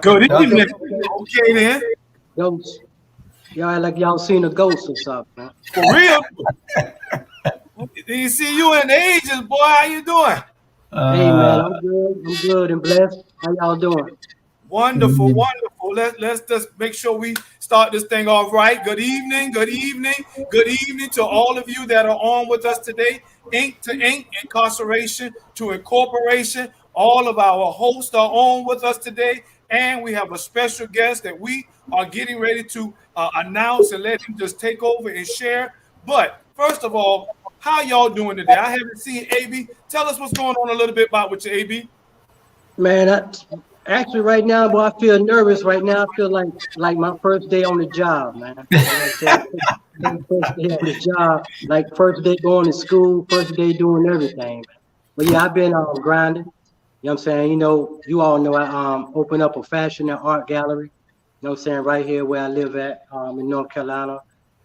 Good evening. Okay then. Ghost. Y'all act like y'all seen a ghost or something, man. For real. You see you in the ages, boy. How you doing? Hey man, I'm good and blessed. How y'all doing? Wonderful, wonderful. Let's just make sure we start this thing off right. Good evening to all of you that are on with us today. Ink to Ink, Incarceration to Incorporation. All of our hosts are on with us today, and we have a special guest that we are getting ready to announce and let him just take over and share. But first of all, how y'all doing today? I haven't seen AB. Tell us what's going on a little bit about with your AB. Man, actually right now, boy, I feel nervous right now. I feel like my first day on the job, man. First day on the job, like first day going to school, first day doing everything. But yeah, I've been grinding. You know what I'm saying? You know, you all know I opened up a fashion and art gallery. You know what I'm saying? Right here where I live at in North Carolina.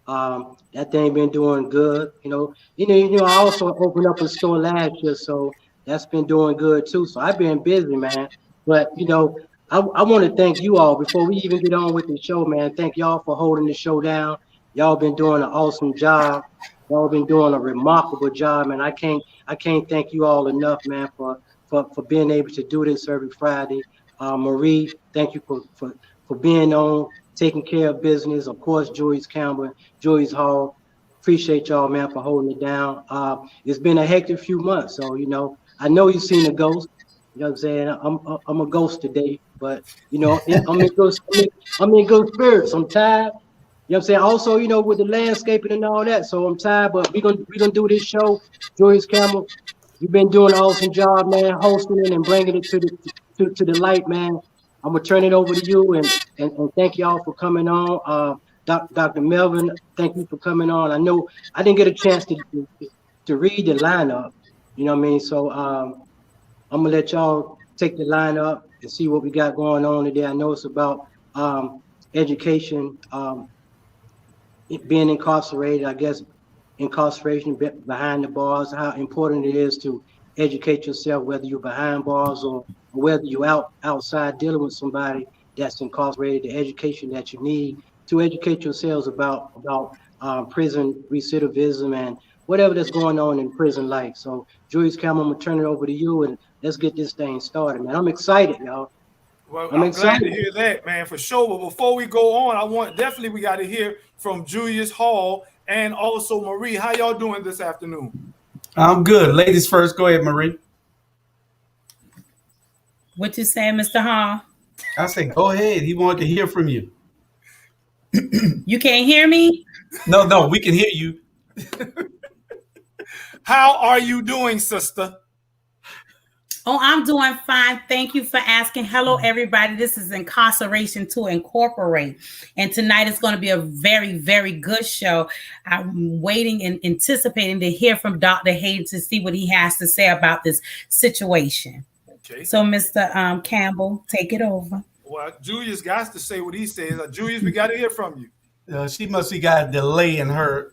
That thing been doing good. You know, I also opened up a store last year, so that's been doing good too. So I've been busy, man. But you know, I want to thank you all before we even get on with the show, man. Thank y'all for holding the show down. Y'all been doing an awesome job. Y'all been doing a remarkable job, man. I can't thank you all enough, man, for being able to do this every Friday. Marie, thank you for being on, taking care of business. Of course, Joyce Campbell, Joyce Hall. Appreciate y'all, man, for holding it down. It's been a hectic few months, so you know, I know you've seen a ghost. You know what I'm saying? I'm a ghost today, but you know, I'm in good spirits. I'm tired. You know what I'm saying? Also, you know, with the landscaping and all that, so I'm tired, but we're gonna do this show. Joyce Campbell, you've been doing an awesome job, man, hosting it and bringing it to the light, man. I'm gonna turn it over to you and thank y'all for coming on. Dr. Melvin, thank you for coming on. I know I didn't get a chance to read the lineup, you know what I mean? So I'm gonna let y'all take the lineup and see what we got going on today. I know it's about education, being incarcerated. I guess incarceration behind the bars, how important it is to educate yourself, whether you're behind bars or whether you're outside dealing with somebody that's incarcerated, the education that you need to educate yourselves about prison recidivism and whatever that's going on in prison life. So, Julius Campbell, I'm gonna turn it over to you and let's get this thing started, man. I'm excited, y'all. Well, I'm I'm glad to excited. hear that, man, for sure. But before we go on, we got to hear from Julius Hall and also Marie. How y'all doing this afternoon? I'm good. Ladies first. Go ahead, Marie. What you saying, Mr. Hall? I say, go ahead. He wanted to hear from you. You can't hear me? No, we can hear you. How are you doing, sister? Oh, I'm doing fine. Thank you for asking. Hello, everybody. This is Incarceration to Incorporate. And tonight is going to be a very, very good show. I'm waiting and anticipating to hear from Dr. Hayden to see what he has to say about this situation. Okay. So, Mr. Campbell, take it over. Well, Julius got to say what he says. Julius, we got to hear from you. She must have got a delay in her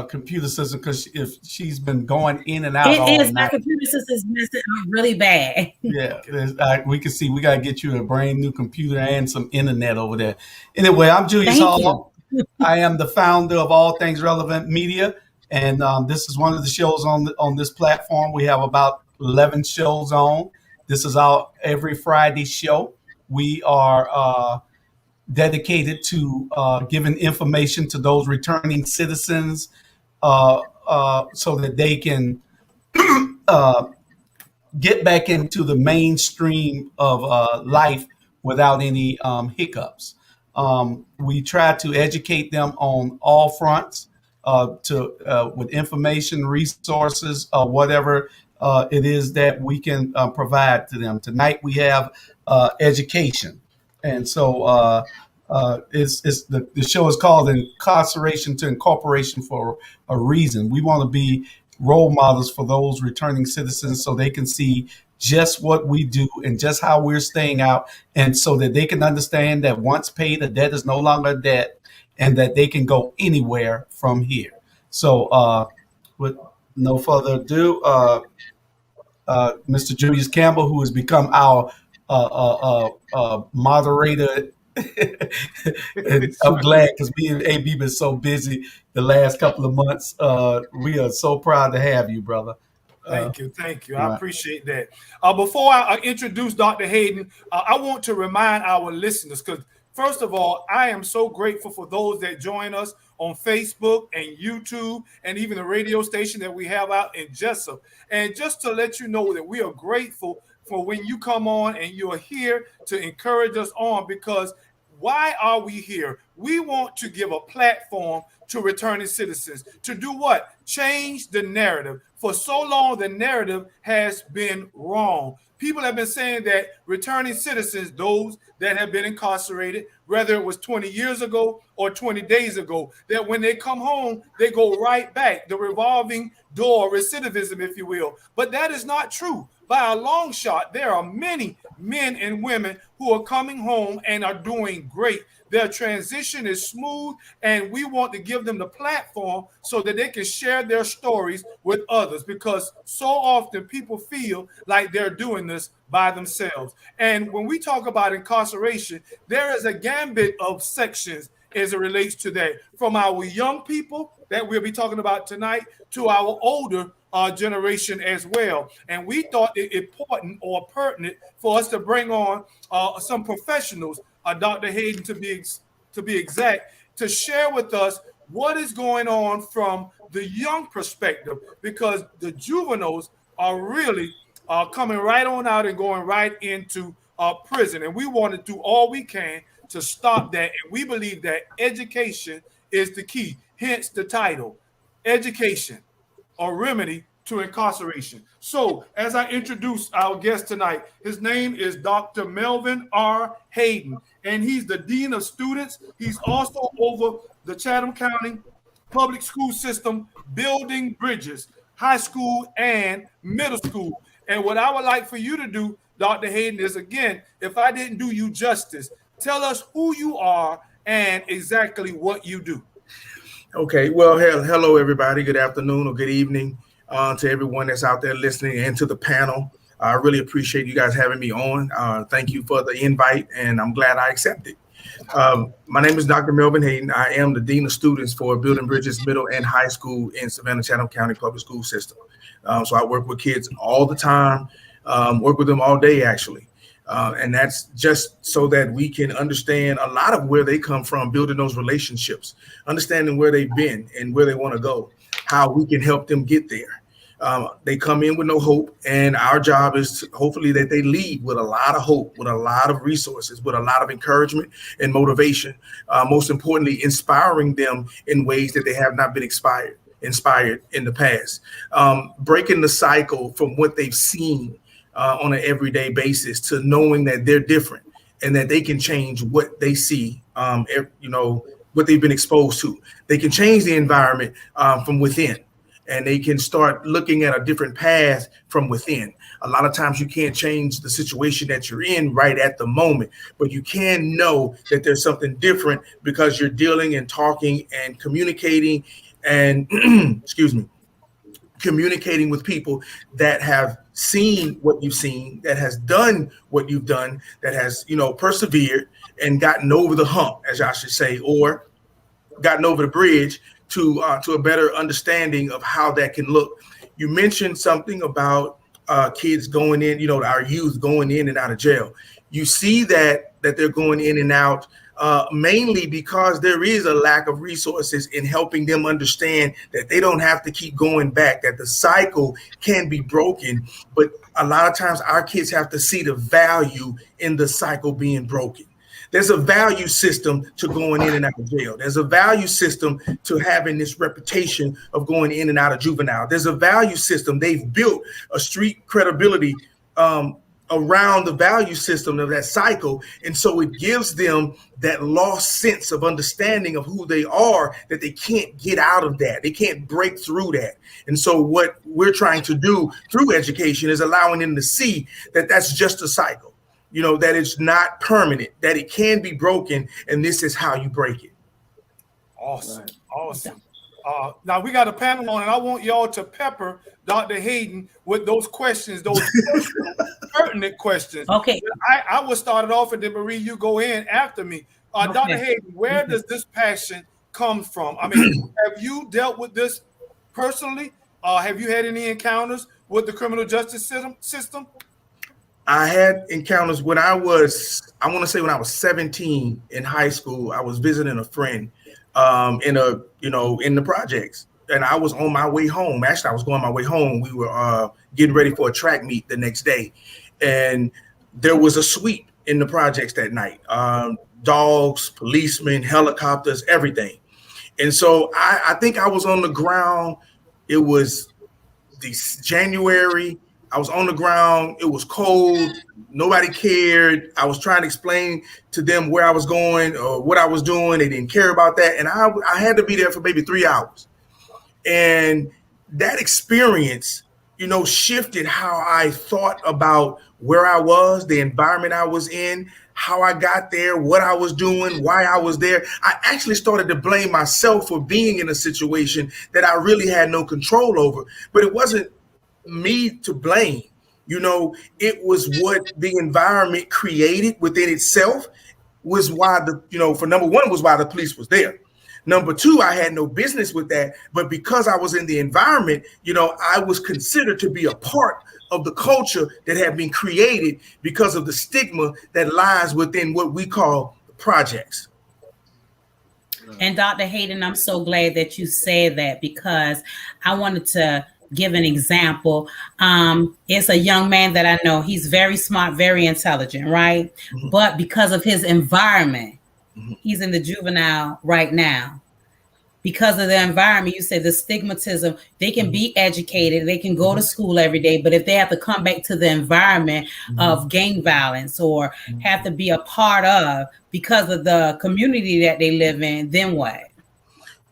computer system because if she's been going in and out all It is. My night. computer system is messing up really bad. Yeah, we can see. We got to get you a brand new computer and some internet over there. Anyway, I'm Julius Hall. I am the founder of All Things Relevant Media, and this is one of the shows on this platform. We have about 11 shows on. This is our every Friday show. We are dedicated to giving information to those returning citizens so that they can get back into the mainstream of life without any hiccups. We try to educate them on all fronts with information, resources, whatever it is that we can provide to them. Tonight we have education. And so the show is called Incarceration to Incorporation for a reason. We want to be role models for those returning citizens so they can see just what we do and just how we're staying out, and so that they can understand that once paid, a debt is no longer a debt, and that they can go anywhere from here. So with no further ado, Mr. Julius Campbell, who has become our moderator. And I'm glad because me and AB been so busy the last couple of months. We are so proud to have you, brother. Thank you. I appreciate that. Before I introduce Dr. Hayden, I want to remind our listeners, because first of all, I am so grateful for those that join us on Facebook and YouTube and even the radio station that we have out in Jessup. And just to let you know that we are grateful for when you come on and you're here to encourage us on, because why are we here? We want to give a platform to returning citizens to do what? Change the narrative. For so long, the narrative has been wrong. People have been saying that returning citizens, those that have been incarcerated, whether it was 20 years ago or 20 days ago, that when they come home, they go right back, the revolving door, recidivism, if you will. But that is not true. By a long shot, there are many men and women who are coming home and are doing great. Their transition is smooth, and we want to give them the platform so that they can share their stories with others, because so often people feel like they're doing this by themselves. And when we talk about incarceration, there is a gambit of sections as it relates to that, from our young people that we'll be talking about tonight to our older generation as well. And we thought it important or pertinent for us to bring on some professionals, Dr. Hayden to be exact, to share with us what is going on from the young perspective, because the juveniles are really coming right on out and going right into prison. And we want to do all we can to stop that. And we believe that education is the key, hence the title, Education, a Remedy to Incarceration. So as I introduce our guest tonight, his name is Dr. Melvin R. Hayden, and he's the Dean of Students. He's also over the Chatham County public school system, building bridges, high school and middle school. And what I would like for you to do, Dr. Hayden, is, again, if I didn't do you justice, tell us who you are and exactly what you do. Okay. Well, hello, everybody. Good afternoon or good evening to everyone that's out there listening and to the panel. I really appreciate you guys having me on. Thank you for the invite, and I'm glad I accepted. My name is Dr. Melvin Hayden. I am the Dean of Students for Building Bridges Middle and High School in Savannah Chatham County Public School System. So I work with kids all the time, work with them all day, actually. And that's just so that we can understand a lot of where they come from, building those relationships, understanding where they've been and where they want to go, how we can help them get there. They come in with no hope, and our job is hopefully that they leave with a lot of hope, with a lot of resources, with a lot of encouragement and motivation. Most importantly, inspiring them in ways that they have not been inspired in the past, breaking the cycle from what they've seen on an everyday basis to knowing that they're different and that they can change what they see, what they've been exposed to. They can change the environment from within, and they can start looking at a different path from within. A lot of times you can't change the situation that you're in right at the moment, but you can know that there's something different because you're dealing and talking and communicating and communicating with people that have seen what you've seen, that has done what you've done, that has, persevered and gotten over the hump, as I should say, or gotten over the bridge to a better understanding of how that can look. You mentioned something about kids going in, our youth going in and out of jail. You see that they're going in and out mainly because there is a lack of resources in helping them understand that they don't have to keep going back, that the cycle can be broken. But a lot of times our kids have to see the value in the cycle being broken. There's a value system to going in and out of jail. There's a value system to having this reputation of going in and out of juvenile. There's a value system. They've built a street credibility around the value system of that cycle. And so it gives them that lost sense of understanding of who they are, that they can't get out of that. They can't break through that. And so what we're trying to do through education is allowing them to see that that's just a cycle. That it's not permanent, that it can be broken, and this is how you break it. Awesome. Right. Awesome. Now we got a panel on, and I want y'all to pepper Dr. Hayden with those questions, those pertinent questions. Okay. I will start it off, and then Marie, you go in after me. Okay. Dr. Hayden, where does this passion come from? I mean, have you dealt with this personally? Have you had any encounters with the criminal justice system? I had encounters when I was 17 in high school. I was visiting a friend in the projects, and I was on my way home. Actually, I was going my way home. We were getting ready for a track meet the next day, and there was a sweep in the projects that night. Dogs, policemen, helicopters, everything. And so I think I was on the ground. It was January. I was on the ground. It was cold. Nobody cared. I was trying to explain to them where I was going or what I was doing. They didn't care about that. And I had to be there for maybe 3 hours. And that experience, shifted how I thought about where I was, the environment I was in, how I got there, what I was doing, why I was there. I actually started to blame myself for being in a situation that I really had no control over. But it wasn't me to blame. It was what the environment created within itself was why for number one was why the police was there. Number two, I had no business with that, but because I was in the environment, I was considered to be a part of the culture that had been created because of the stigma that lies within what we call the projects. And Dr. Hayden, I'm so glad that you said that, because I wanted to give an example. It's a young man that I know. He's very smart, very intelligent, right? Mm-hmm. But because of his environment, he's in the juvenile right now. Because of the environment, you said the stigmatism, they can be educated, they can go to school every day, but if they have to come back to the environment of gang violence or have to be a part of because of the community that they live in, then what?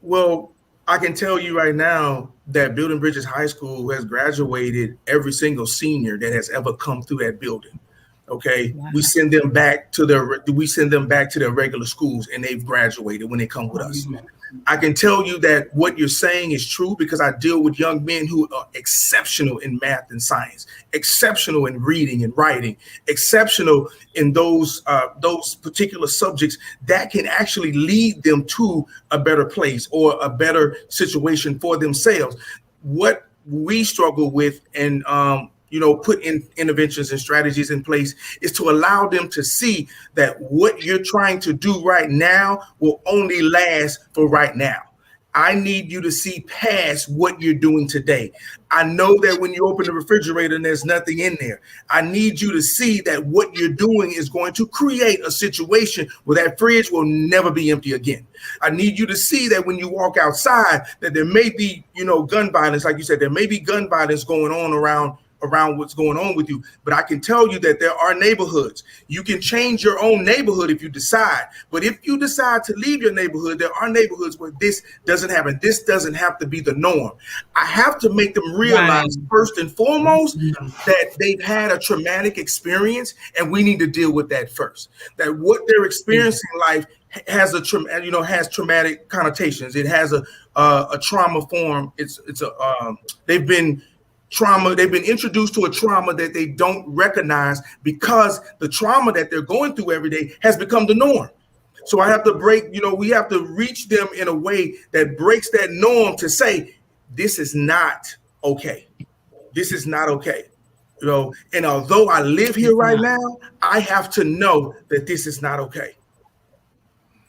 Well, I can tell you right now that Building Bridges High School has graduated every single senior that has ever come through that building. Okay, wow. We send them back to their regular schools, and they've graduated when they come with us. I can tell you that what you're saying is true because I deal with young men who are exceptional in math and science, exceptional in reading and writing, exceptional in those particular subjects that can actually lead them to a better place or a better situation for themselves. What we struggle with and put in interventions and strategies in place is to allow them to see that what you're trying to do right now will only last for right now. I need you to see past what you're doing today. I know that when you open the refrigerator and there's nothing in there. I need you to see that what you're doing is going to create a situation where that fridge will never be empty again. I need you to see that when you walk outside, that there may be, gun violence. Like you said, there may be gun violence going on around what's going on with you. But I can tell you that there are neighborhoods. You can change your own neighborhood if you decide. But if you decide to leave your neighborhood, there are neighborhoods where this doesn't happen. This doesn't have to be the norm. I have to make them realize first and foremost that they've had a traumatic experience and we need to deal with that first. That what they're experiencing in life has has traumatic connotations. It has a trauma form. They've been introduced to a trauma that they don't recognize because the trauma that they're going through every day has become the norm. So I have to we have to reach them in a way that breaks that norm to say, this is not okay. This is not okay. And although I live here right now, I have to know that this is not okay.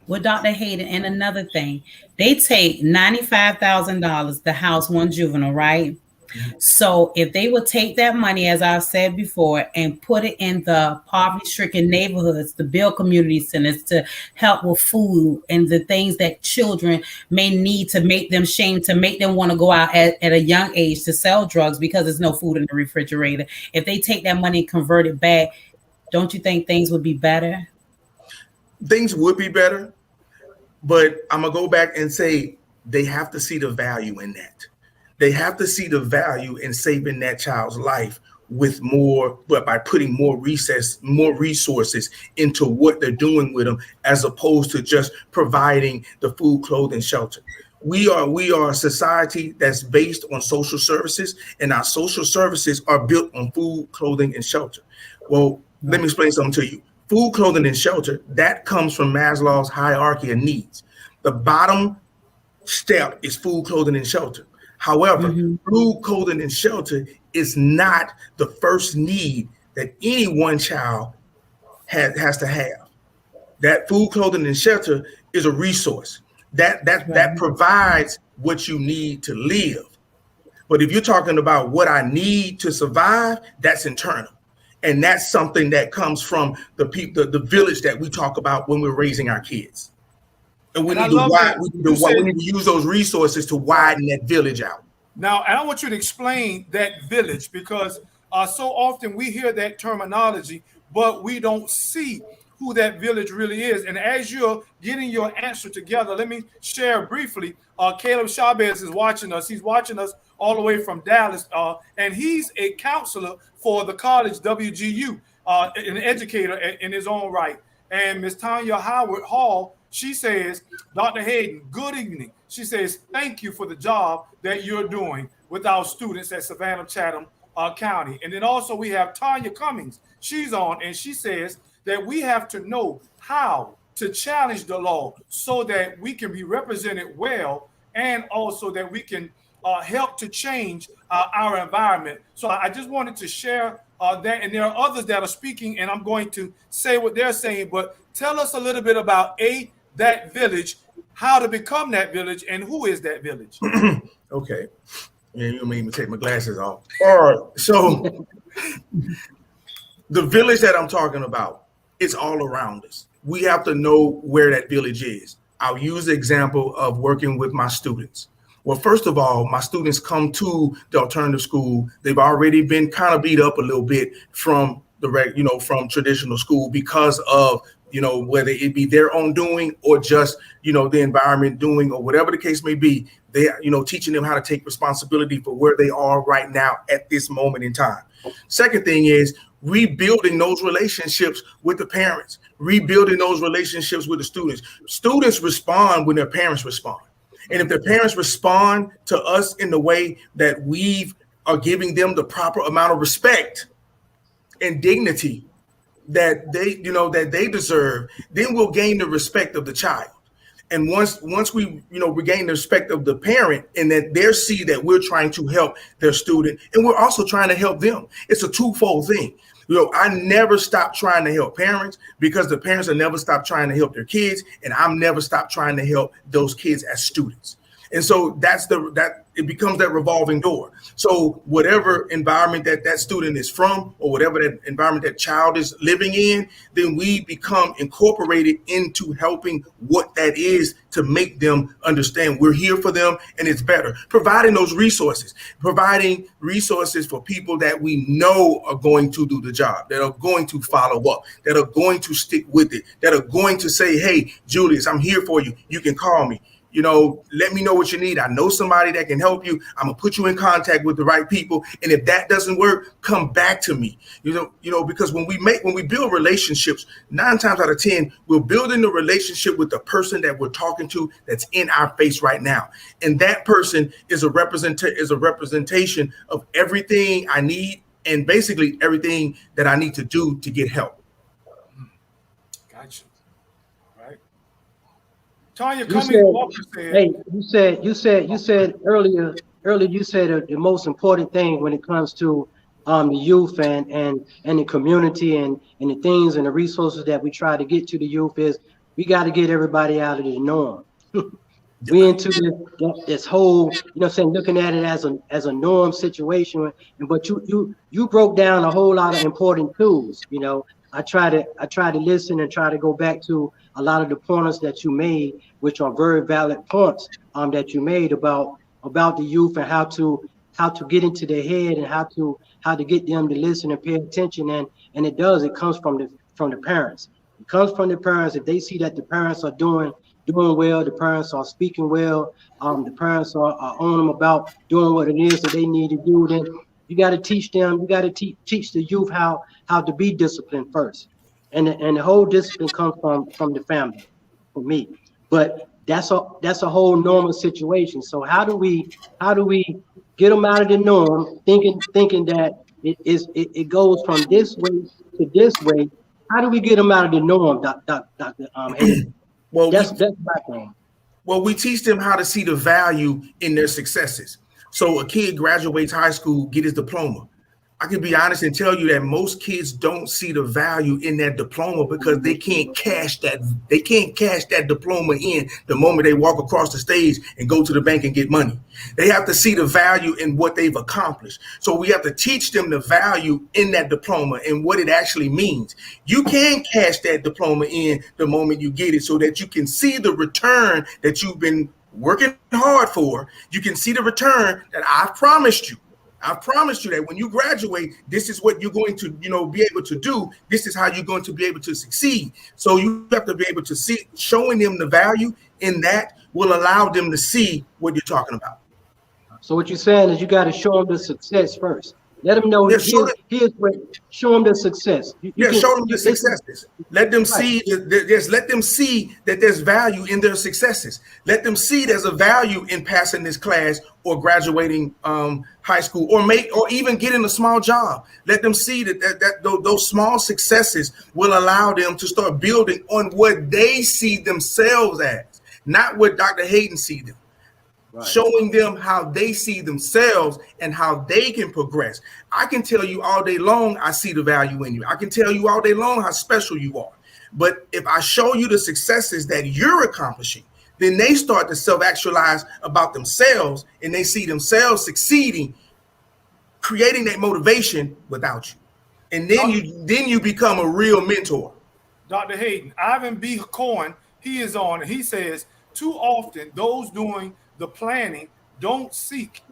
With Dr. Hayden, and another thing, they take $95,000 to house one juvenile, right? So if they would take that money, as I've said before, and put it in the poverty-stricken neighborhoods, to build community centers, to help with food and the things that children may need to make them shame, to make them want to go out at a young age to sell drugs because there's no food in the refrigerator. If they take that money and convert it back, don't you think things would be better? Things would be better, but I'm going to go back and say they have to see the value in that. They have to see the value in saving that child's life but by putting more resources into what they're doing with them, as opposed to just providing the food, clothing, shelter. We are a society that's based on social services, and our social services are built on food, clothing, and shelter. Well, let me explain something to you. Food, clothing, and shelter, that comes from Maslow's hierarchy of needs. The bottom step is food, clothing, and shelter. However, food, clothing, and shelter is not the first need that any one child has to have. That food, clothing, and shelter is a resource that provides what you need to live. But if you're talking about what I need to survive, that's internal. And that's something that comes from the village that we talk about when we're raising our kids. And we need to use those resources to widen that village out. Now, and I want you to explain that village, because so often we hear that terminology, but we don't see who that village really is. And as you're getting your answer together, let me share briefly. Caleb Chavez is watching us. He's watching us all the way from Dallas, and he's a counselor for the college WGU, an educator in his own right. And Ms. Tanya Howard Hall, she says, Dr. Hayden, good evening. She says, thank you for the job that you're doing with our students at Savannah-Chatham County. And then also we have Tanya Cummings. She's on, and she says that we have to know how to challenge the law so that we can be represented well, and also that we can help to change our environment. So I just wanted to share that, and there are others that are speaking, and I'm going to say what they're saying, but tell us a little bit about that village, how to become that village, and who is that village? Okay. And you made me take my glasses off. All right. So the village that I'm talking about, it's all around us. We have to know where that village is. I'll use the example of working with my students. Well, first of all, my students come to the alternative school. They've already been kind of beat up a little bit from from traditional school because of, whether it be their own doing or just, the environment doing, or whatever the case may be. They, teaching them how to take responsibility for where they are right now at this moment in time. Second thing is rebuilding those relationships with the parents, rebuilding those relationships with the students. Students respond when their parents respond. And if the parents respond to us in the way that we are giving them the proper amount of respect and dignity that they deserve, then we'll gain the respect of the child. And once we regain the respect of the parent, and that they see that we're trying to help their student, and we're also trying to help them. It's a twofold thing. I never stop trying to help parents, because the parents have never stopped trying to help their kids, and I'm never stopped trying to help those kids as students. And so it becomes that revolving door. So whatever environment that student is from, or whatever that environment that child is living in, then we become incorporated into helping what that is, to make them understand we're here for them and it's better. Providing those resources, for people that we know are going to do the job, that are going to follow up, that are going to stick with it, that are going to say, hey, Julius, I'm here for you. You can call me. Let me know what you need. I know somebody that can help you. I'm gonna put you in contact with the right people. And if that doesn't work, come back to me. Because when we build relationships, 9 times out of 10, we're building the relationship with the person that we're talking to, that's in our face right now. And that person is a representation of everything I need, and basically everything that I need to do to get help. Gotcha. Tanya, you said earlier you said the most important thing when it comes to the youth and the community and the things and the resources that we try to get to the youth is we got to get everybody out of the norm. We into this whole, looking at it as a norm situation, but you broke down a whole lot of important tools. I try to listen and try to go back to a lot of the pointers that you made, which are very valid points that you made about the youth and how to get into their head and how to get them to listen and pay attention. And it comes from the parents. It comes from the parents. If they see that the parents are doing well, the parents are speaking well, the parents are on them about doing what it is that they need to do, then you got to teach them. You got to teach the youth how to be disciplined first, and the whole discipline comes from the family, for me. But that's a whole normal situation. So how do we get them out of the norm, thinking that it goes from this way to this way? How do we get them out of the norm, Dr. Hayden? Well, that's my thing. Well, we teach them how to see the value in their successes. So a kid graduates high school, get his diploma. I can be honest and tell you that most kids don't see the value in that diploma because they can't cash that diploma in the moment they walk across the stage and go to the bank and get money. They have to see the value in what they've accomplished. So we have to teach them the value in that diploma and what it actually means. You can cash that diploma in the moment you get it, so that you can see the return that you've been working hard for. You can see the return that I've promised you. I promised you that when you graduate, this is what you're going to, be able to do. This is how you're going to be able to succeed. So you have to be able to see, showing them the value in that will allow them to see what you're talking about. So what you're saying is you got to show them the success first. Let them know show them the success. Show them the successes. Let them see let them see that there's value in their successes. Let them see there's a value in passing this class or graduating high school or even getting a small job. Let them see that those small successes will allow them to start building on what they see themselves as, not what Dr. Hayden sees them. Right. Showing them how they see themselves and how they can progress. I can tell you all day long, I see the value in you. I can tell you all day long how special you are. But if I show you the successes that you're accomplishing, then they start to self-actualize about themselves, and they see themselves succeeding, creating that motivation without you. And then you become a real mentor. Dr. Hayden, Ivan B. Cohen, he is on, and he says, too often those doing the planning don't seek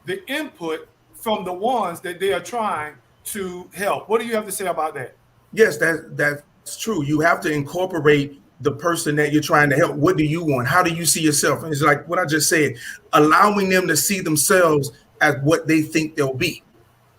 the input from the ones that they are trying to help. What do you have to say about that? Yes, that's true. You have to incorporate the person that you're trying to help. What do you want? How do you see yourself? And it's like what I just said, allowing them to see themselves as what they think they'll be,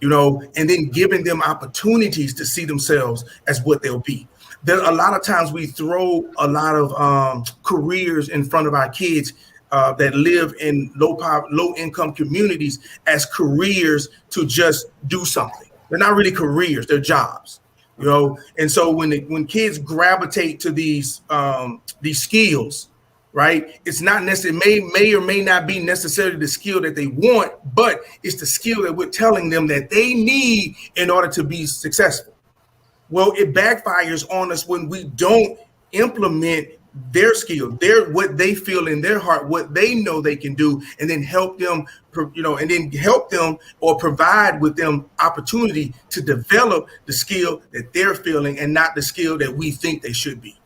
and then giving them opportunities to see themselves as what they'll be. There a lot of times we throw a lot of careers in front of our kids that live in low income communities as careers to just do something. They're not really careers; they're jobs, you know. And so when kids gravitate to these skills, right? It's not necessarily may or may not be necessarily the skill that they want, but it's the skill that we're telling them that they need in order to be successful. Well, it backfires on us when we don't implement their skill, what they feel in their heart, what they know they can do, and then help them, and then help them or provide with them opportunity to develop the skill that they're feeling and not the skill that we think they should be.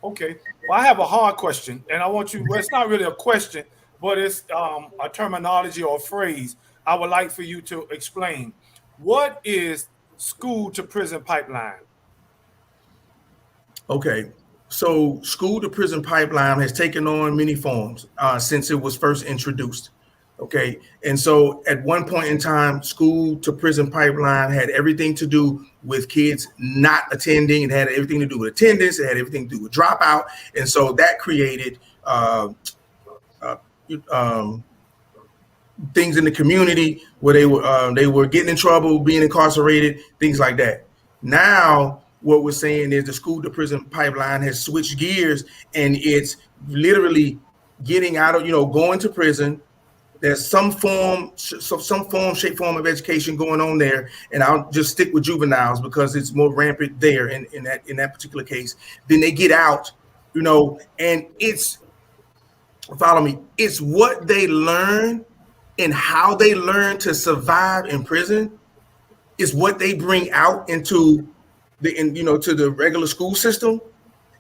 Okay. Well, I have a hard question, and I want you. Well, it's not really a question, but it's a terminology or a phrase. I would like for you to explain. What is school to prison pipeline? Okay. So school to prison pipeline has taken on many forms since it was first introduced. Okay. And so at one point in time, school to prison pipeline had everything to do with kids not attending. It had everything to do with attendance. It had everything to do with dropout. And so that created things in the community where they were getting in trouble, being incarcerated, things like that. Now, what we're saying is the school to prison pipeline has switched gears, and it's literally getting out of, going to prison. There's some form, shape, form of education going on there, and I'll just stick with juveniles because it's more rampant there in that particular case. Then they get out, and it's, follow me, it's what they learn and how they learn to survive in prison is what they bring out into to the regular school system.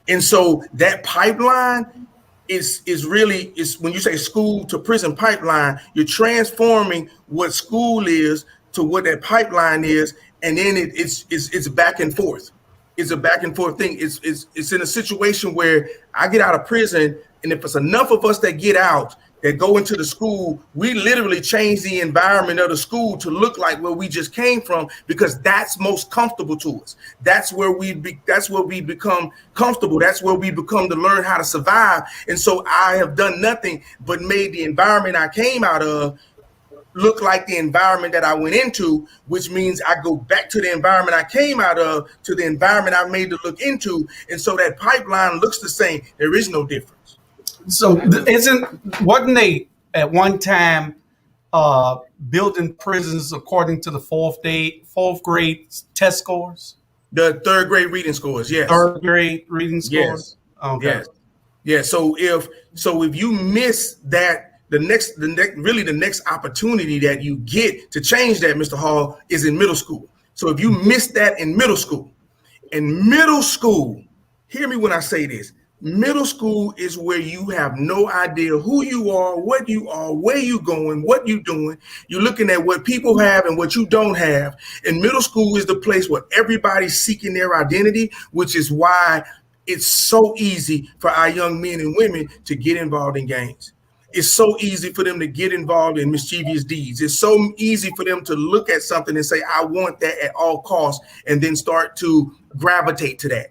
And so that pipeline is really when you say school to prison pipeline, you're transforming what school is to what that pipeline is, and then it's back and forth. It's a back and forth thing. It's in a situation where I get out of prison, and if it's enough of us that get out that go into the school, we literally change the environment of the school to look like where we just came from, because that's most comfortable to us. That's where we become comfortable. That's where we become to learn how to survive. And so I have done nothing but made the environment I came out of look like the environment that I went into, which means I go back to the environment I came out of, to the environment I made to look into. And so that pipeline looks the same. There is no difference. So wasn't they at one time building prisons according to the fourth grade test scores? The third grade reading scores, yes. Third grade reading scores? Yes. Okay. Yes. Yeah. So if you miss that, the next opportunity that you get to change that, Mr. Hall, is in middle school. So if you miss that in middle school, hear me when I say this. Middle school is where you have no idea who you are, what you are, where you going, what you doing. You're looking at what people have and what you don't have. And middle school is the place where everybody's seeking their identity, which is why it's so easy for our young men and women to get involved in gangs. It's so easy for them to get involved in mischievous deeds. It's so easy for them to look at something and say, I want that at all costs, and then start to gravitate to that.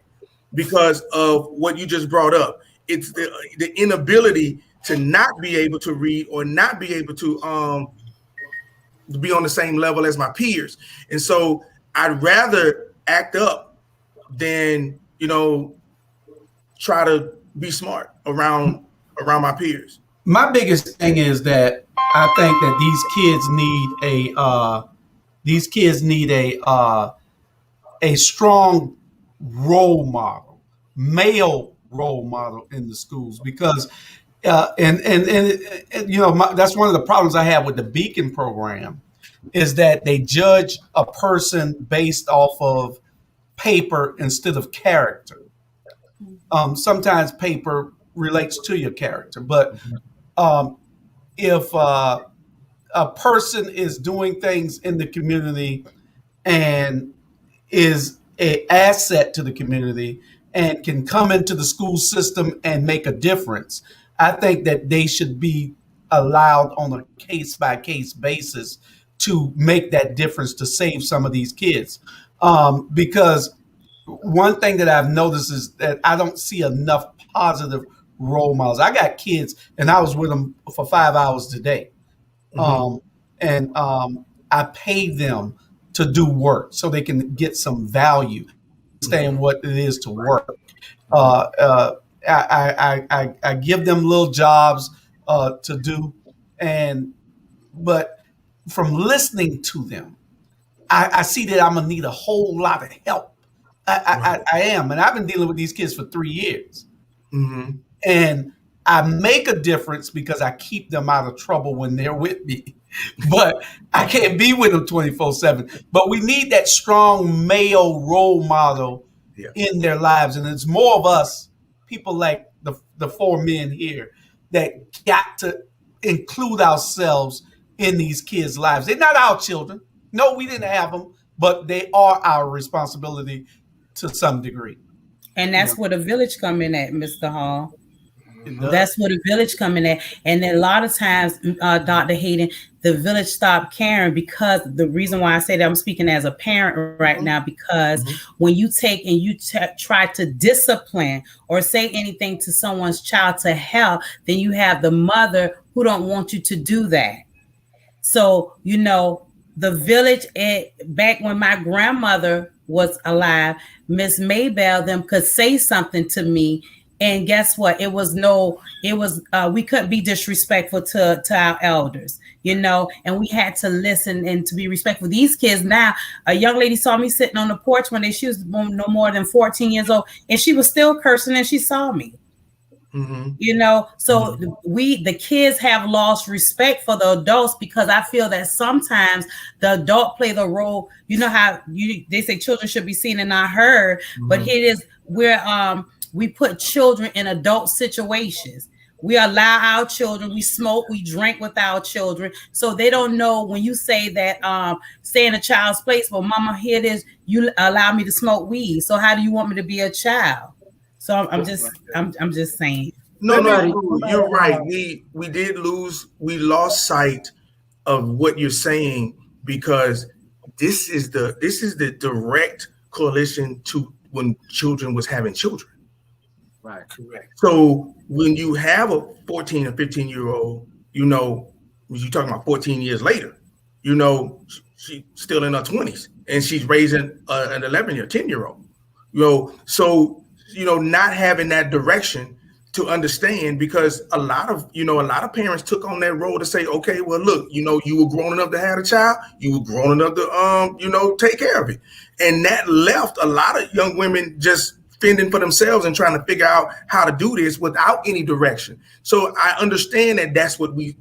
Because of what you just brought up, it's the inability to not be able to read or not be able to be on the same level as my peers. And so I'd rather act up than, try to be smart around my peers. My biggest thing is that I think that these kids need a strong role model, male role model in the schools, because that's one of the problems I have with the Beacon program, is that they judge a person based off of paper instead of character. Sometimes paper relates to your character, but if a person is doing things in the community and is an asset to the community and can come into the school system and make a difference, I think that they should be allowed on a case-by-case basis to make that difference to save some of these kids. Because one thing that I've noticed is that I don't see enough positive role models. I got kids, and I was with them for 5 hours a day. And I pay them to do work so they can get some value, understand what it is to work. I give them little jobs to do, but from listening to them, I see that I'm gonna need a whole lot of help. I am, and I've been dealing with these kids for 3 years, and I make a difference because I keep them out of trouble when they're with me. But I can't be with them 24/7. But we need that strong male role model in their lives, and it's more of us, people like the four men here, that got to include ourselves in these kids' lives. They're not our children. No, we didn't have them, but they are our responsibility to some degree. And that's where the village come in at, Mr. Hall. That's where the village come in at. And then a lot of times, Dr. Hayden, the village stopped caring, because the reason why I say that, I'm speaking as a parent right now, because when you take and you try to discipline or say anything to someone's child to help, then you have the mother who don't want you to do that. So, the village, back when my grandmother was alive, Miss Maybell, them could say something to me, and guess what? We couldn't be disrespectful to our elders, and we had to listen and to be respectful. These kids now, a young lady saw me sitting on the porch she was no more than 14 years old, and she was still cursing, and she saw me. So the kids have lost respect for the adults, because I feel that sometimes the adult play the role. They say children should be seen and not heard, but here it is where we put children in adult situations. We allow our children, we smoke, we drink with our children, so they don't know. When you say that, stay in a child's place, well, mama, here it is, you allow me to smoke weed, so how do you want me to be a child? So I'm just saying. No, you're right. We lost sight of what you're saying, because this is the direct correlation to when children was having children. Right. Correct. So when you have a 14 or 15-year-old, you're talking about 14 years later, she's still in her 20s, and she's raising an 11-year, 10-year-old. So not having that direction to understand, because a lot of parents took on that role to say, okay, well, look, you were grown enough to have a child, you were grown enough to take care of it, and that left a lot of young women just fending for themselves and trying to figure out how to do this without any direction. So I understand that that's what we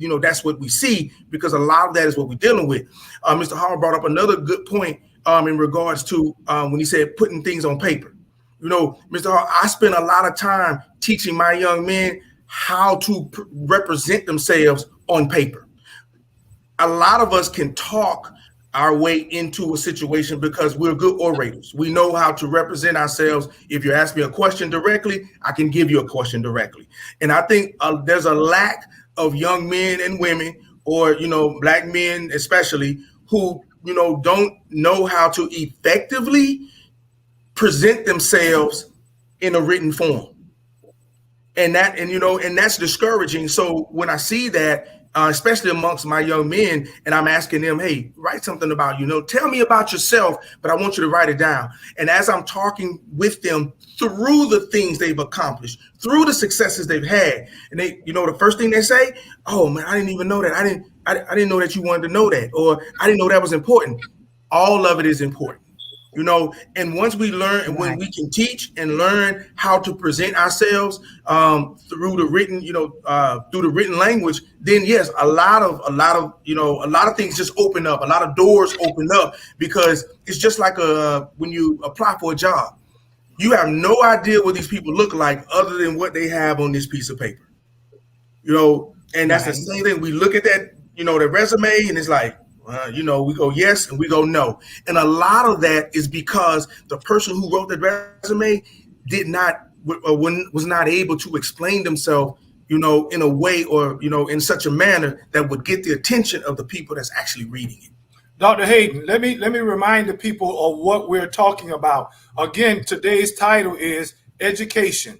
see, because a lot of that is what we're dealing with. Mr. Hall brought up another good point in regards to when he said putting things on paper. Mr. Hall, I spend a lot of time teaching my young men how to represent themselves on paper. A lot of us can talk our way into a situation because we're good orators. We know how to represent ourselves. If you ask me a question directly, I can give you a question directly. And I think there's a lack of young men and women, or, Black men especially, who, don't know how to effectively present themselves in a written form. And that's discouraging. So when I see that, especially amongst my young men, and I'm asking them, hey, write something about, tell me about yourself, but I want you to write it down. And as I'm talking with them through the things they've accomplished, through the successes they've had, and they, the first thing they say, oh man, I didn't even know that. I didn't know that you wanted to know that, or I didn't know that was important. All of it is important. And once we learn, and when we can teach and learn how to present ourselves through the written language, then yes, a lot of things just open up, a lot of doors open up, because it's just like when you apply for a job, you have no idea what these people look like other than what they have on this piece of paper, and that's the same thing. We look at that, the resume, and it's like, we go yes and we go no. And a lot of that is because the person who wrote the resume was not able to explain themselves, in a way, or, in such a manner that would get the attention of the people that's actually reading it. Dr. Hayden, let me remind the people of what we're talking about. Again, today's title is Education,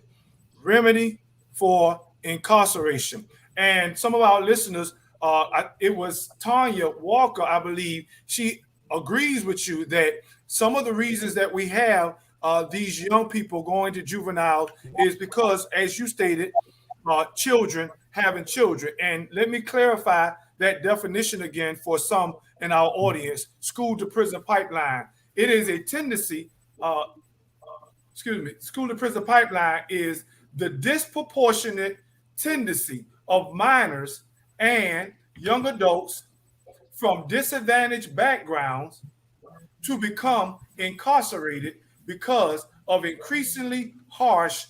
Remedy for incarceration. And some of our listeners, it was Tanya Walker, I believe, she agrees with you that some of the reasons that we have these young people going to juvenile is because, as you stated, children having children. And let me clarify that definition again for some in our audience. School to prison pipeline. It is a tendency, school to prison pipeline is the disproportionate tendency of minors and young adults from disadvantaged backgrounds to become incarcerated because of increasingly harsh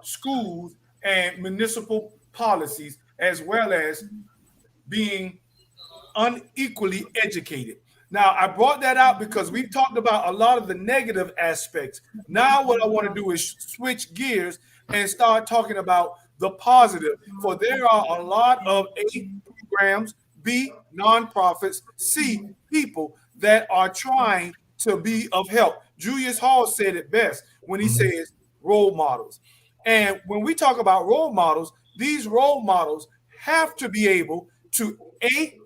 schools and municipal policies, as well as being unequally educated. Now, I brought that out because we've talked about a lot of the negative aspects. Now, what I want to do is switch gears and start talking about the positive. For there are a lot of A, programs, B, nonprofits, C, people that are trying to be of help. Julius Hall said it best when he says role models. And when we talk about role models, these role models have to be able to A,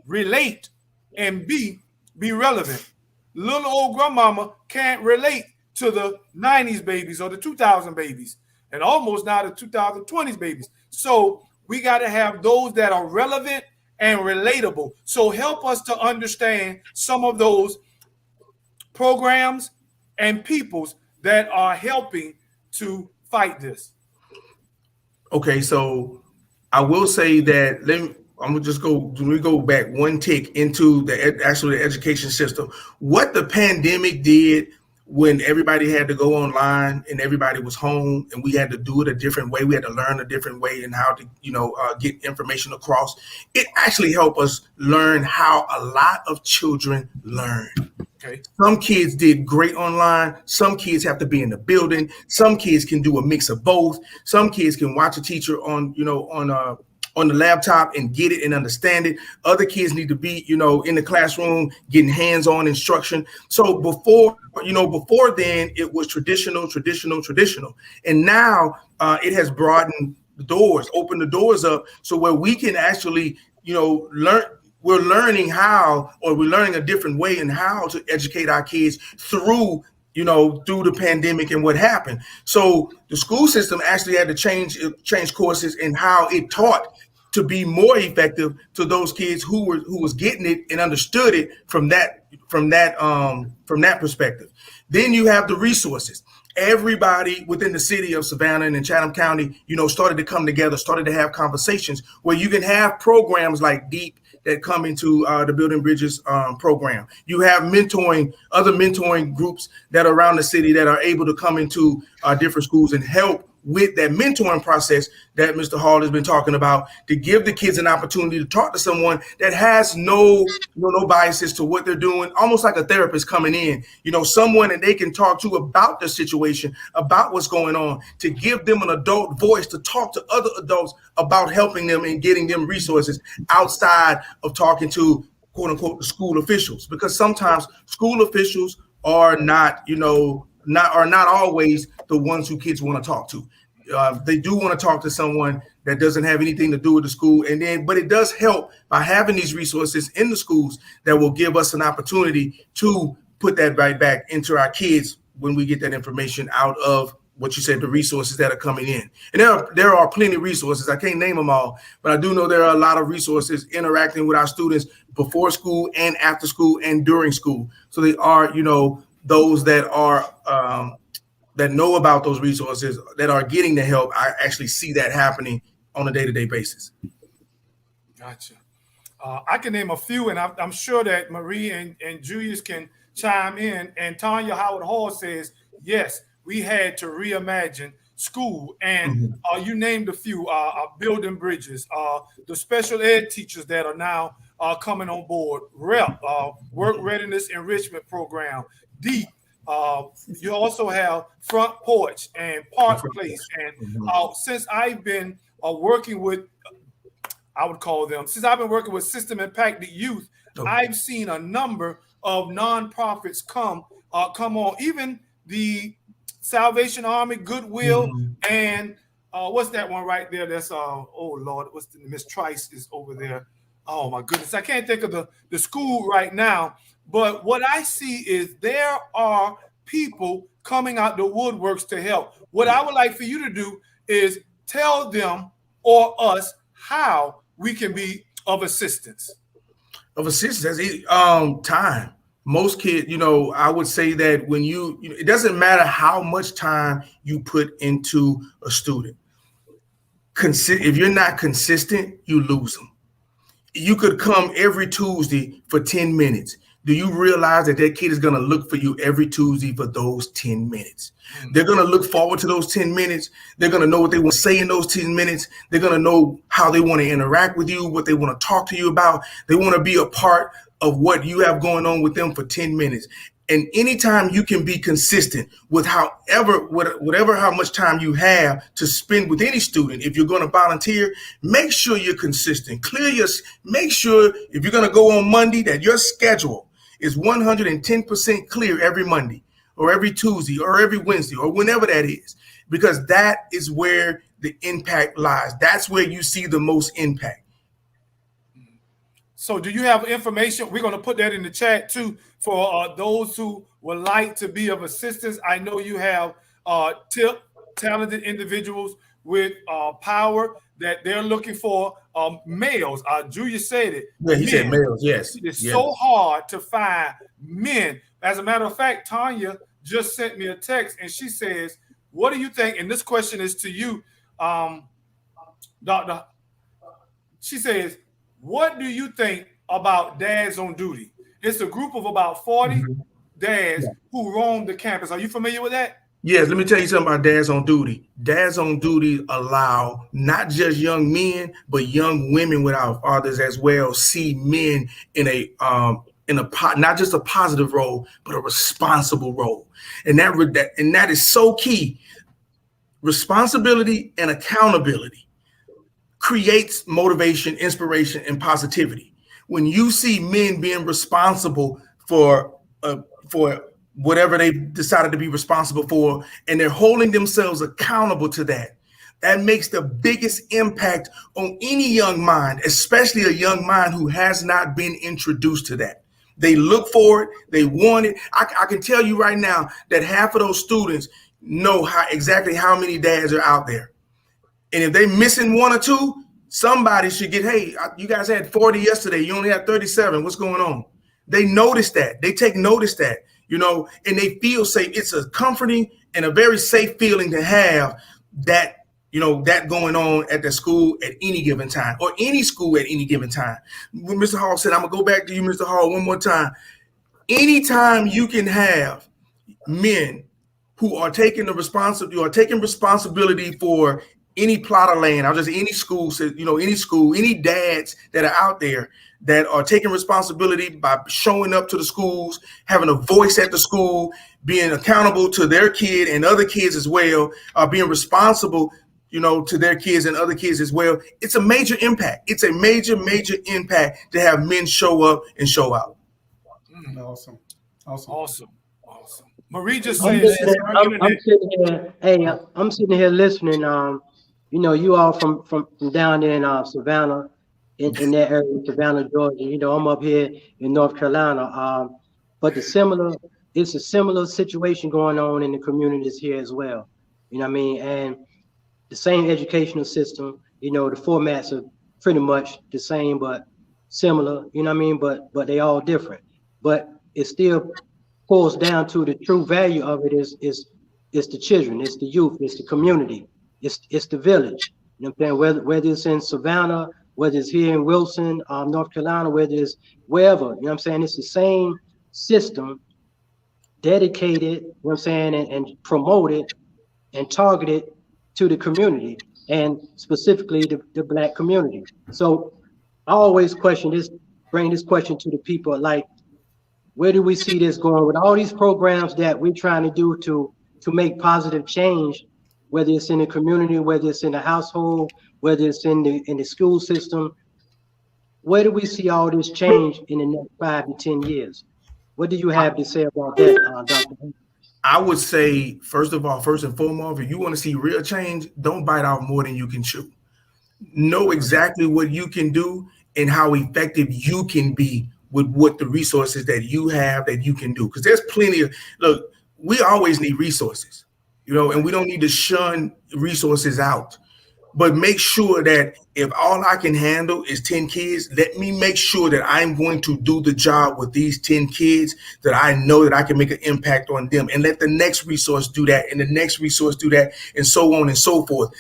relate, and B, be relevant. Little old grandmama can't relate to the 90s babies or the 2000 babies and almost now the 2020s babies. So we got to have those that are relevant and relatable. So help us to understand some of those programs and peoples that are helping to fight this. Okay, so I will say that I'm gonna just let me go back one tick into the education system. What the pandemic did when everybody had to go online and everybody was home and we had to do it a different way, we had to learn a different way and how to get information across. It actually helped us learn how a lot of children learn. Okay. Some kids did great online. Some kids have to be in the building. Some kids can do a mix of both. Some kids can watch a teacher on the laptop and get it and understand it. Other kids need to be, in the classroom getting hands-on instruction. So before then it was traditional. And now it has broadened the doors, opened the doors up so where we can actually, learn. We're learning we're learning a different way in how to educate our kids through the pandemic and what happened. So the school system actually had to change courses and how it taught to be more effective to those kids who was getting it and understood it from that perspective. Then you have the resources. Everybody within the city of Savannah and in Chatham County, started to come together, started to have conversations where you can have programs like DEEP that come into the Building Bridges program. You have other mentoring groups that are around the city that are able to come into different schools and help with that mentoring process that Mr. Hall has been talking about, to give the kids an opportunity to talk to someone that has no biases to what they're doing, almost like a therapist coming in, someone that they can talk to about the situation, about what's going on, to give them an adult voice to talk to other adults about helping them and getting them resources outside of talking to quote unquote the school officials, because sometimes school officials are not always the ones who kids want to talk to. They do want to talk to someone that doesn't have anything to do with the school. But it does help by having these resources in the schools that will give us an opportunity to put that right back into our kids when we get that information out of what you said, the resources that are coming in. And there are plenty of resources. I can't name them all, but I do know there are a lot of resources interacting with our students before school and after school and during school. So they are, those that are that know about those resources, that are getting the help. I actually see that happening on a day-to-day basis. Gotcha. I can name a few, and I'm sure that Marie and Julius can chime in. And Tanya Howard Hall says, yes, we had to reimagine school. And you named a few, Building Bridges, the special ed teachers that are now coming on board, REP, Work Readiness Enrichment Program, DEEP. You also have Front Porch and Park Place. And since I've been working with, since I've been working with system impacted youth, I've seen a number of nonprofits come on, even the Salvation Army, Goodwill, and what's that one right there? That's oh Lord, what's the Miss Trice is over there. Oh my goodness, I can't think of the school right now. But what I see is there are people coming out the woodworks to help. What I would like for you to do is tell them or us how we can be of assistance. Of assistance, time. Most kids, I would say that when it doesn't matter how much time you put into a student. If you're not consistent, you lose them. You could come every Tuesday for 10 minutes. Do you realize that kid is going to look for you every Tuesday for those 10 minutes? They're going to look forward to those 10 minutes. They're going to know what they want to say in those 10 minutes. They're going to know how they want to interact with you, what they want to talk to you about. They want to be a part of what you have going on with them for 10 minutes. And anytime you can be consistent with whatever how much time you have to spend with any student, if you're going to volunteer, make sure you're consistent. Make sure if you're going to go on Monday that your schedule is 110% clear every Monday or every Tuesday or every Wednesday or whenever that is, because that is where the impact lies. That's where you see the most impact. So do you have information? We're going to put that in the chat too for those who would like to be of assistance. I know you have talented individuals with power that they're looking for males. Julia said it. Yeah, he said males, yes. It's so hard to find men. As a matter of fact, Tanya just sent me a text and she says, what do you think? And this question is to you, Doctor. She says, what do you think about dads on duty? It's a group of about 40 dads who roam the campus. Are you familiar with that? Yes, let me tell you something about dads on duty. Dads on duty allow not just young men, but young women without fathers as well see men in a not just a positive role, but a responsible role. And that is so key. Responsibility and accountability creates motivation, inspiration, and positivity. When you see men being responsible for whatever they decided to be responsible for, and they're holding themselves accountable to that, that makes the biggest impact on any young mind, especially a young mind who has not been introduced to that. They look for it, they want it. I can tell you right now that half of those students know exactly how many dads are out there. And if they're missing one or two, somebody should get, hey, you guys had 40 yesterday. You only had 37. What's going on? They notice that. They take notice that, and they feel safe. It's a comforting and a very safe feeling to have that, that going on at the school at any given time, or any school at any given time. When Mr. Hall said, I'm going to go back to you, Mr. Hall, one more time. Anytime you can have men who are taking responsibility for any plot of land, or just any school, any dads that are out there that are taking responsibility by showing up to the schools, having a voice at the school, being accountable to their kid and other kids as well, being responsible, to their kids and other kids as well. It's a major impact. It's a major, major impact to have men show up and show out. Awesome. Marie just I'm said, I'm sitting here listening. You all from down there in Savannah, in that area, Savannah, Georgia. I'm up here in North Carolina. But it's a similar situation going on in the communities here as well. You know what I mean? And the same educational system, the formats are pretty much the same, but similar, you know what I mean? But they all different. But it still boils down to the true value of it is the children, it's the youth, it's the community, it's the village. You know what I'm saying? Whether it's in Savannah, whether it's here in Wilson, North Carolina, whether it's wherever, you know what I'm saying? It's the same system dedicated, you know what I'm saying, and promoted and targeted to the community, and specifically the Black community. So I always bring this question to the people, like, where do we see this going with all these programs that we're trying to do to make positive change, whether it's in the community, whether it's in the household, whether it's in the school system? Where do we see all this change in the next 5 to 10 years? What do you have to say about that, Dr.? I would say, first and foremost, if you want to see real change, don't bite off more than you can chew. Know exactly what you can do and how effective you can be with what the resources that you have that you can do. Because there's plenty of, look, we always need resources, and we don't need to shun resources out. But make sure that if all I can handle is 10 kids, let me make sure that I'm going to do the job with these 10 kids, that I know that I can make an impact on them, and let the next resource do that, and the next resource do that, and so on and so forth.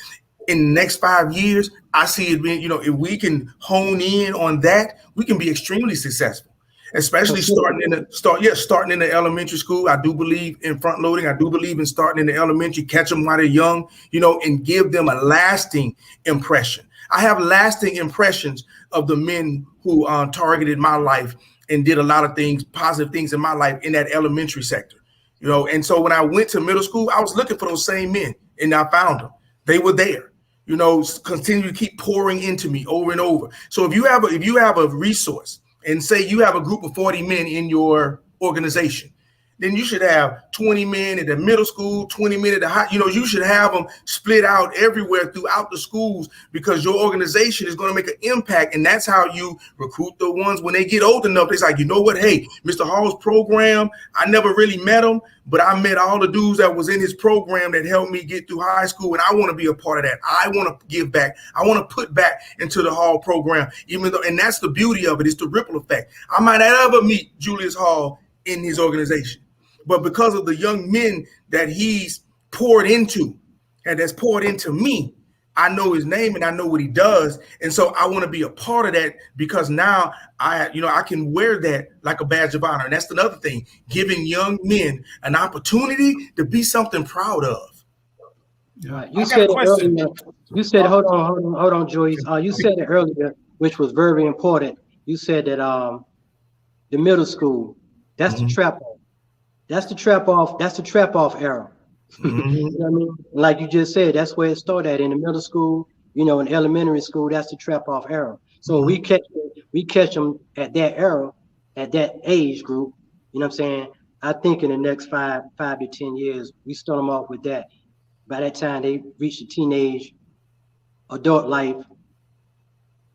In the next 5 years, I see it being, if we can hone in on that, we can be extremely successful. Especially starting in the elementary school. I do believe in front loading. I do believe in starting in the elementary, catch them while they're young, and give them a lasting impression. I have lasting impressions of the men who targeted my life and did a lot of things, positive things in my life in that elementary sector, And so when I went to middle school, I was looking for those same men, and I found them. They were there. Continue to keep pouring into me over and over. So if you have a resource, and say you have a group of 40 men in your organization, then you should have 20 men at the middle school, 20 men at the high, you should have them split out everywhere throughout the schools, because your organization is going to make an impact. And that's how you recruit the ones when they get old enough. It's like, you know what? Hey, Mr. Hall's program, I never really met him, but I met all the dudes that was in his program that helped me get through high school. And I want to be a part of that. I want to give back. I want to put back into the Hall program, and that's the beauty of it. It's the ripple effect. I might not ever meet Julius Hall in his organization, but because of the young men that he's poured into and that's poured into me, I know his name and I know what he does. And so I want to be a part of that, because now I can wear that like a badge of honor. And that's another thing, giving young men an opportunity to be something proud of. Right. You said it earlier. You said, hold on, Joyce. You said it earlier, which was very important. You said that the middle school, that's the trap off. That's the trap off era. Mm-hmm. You know what I mean? Like you just said, that's where it started at, in the middle school, in elementary school. That's the trap off era. So we catch them at that era, at that age group. You know what I'm saying? I think in the next 5 to 10 years, we start them off with that. By that time, they reach the teenage, adult life,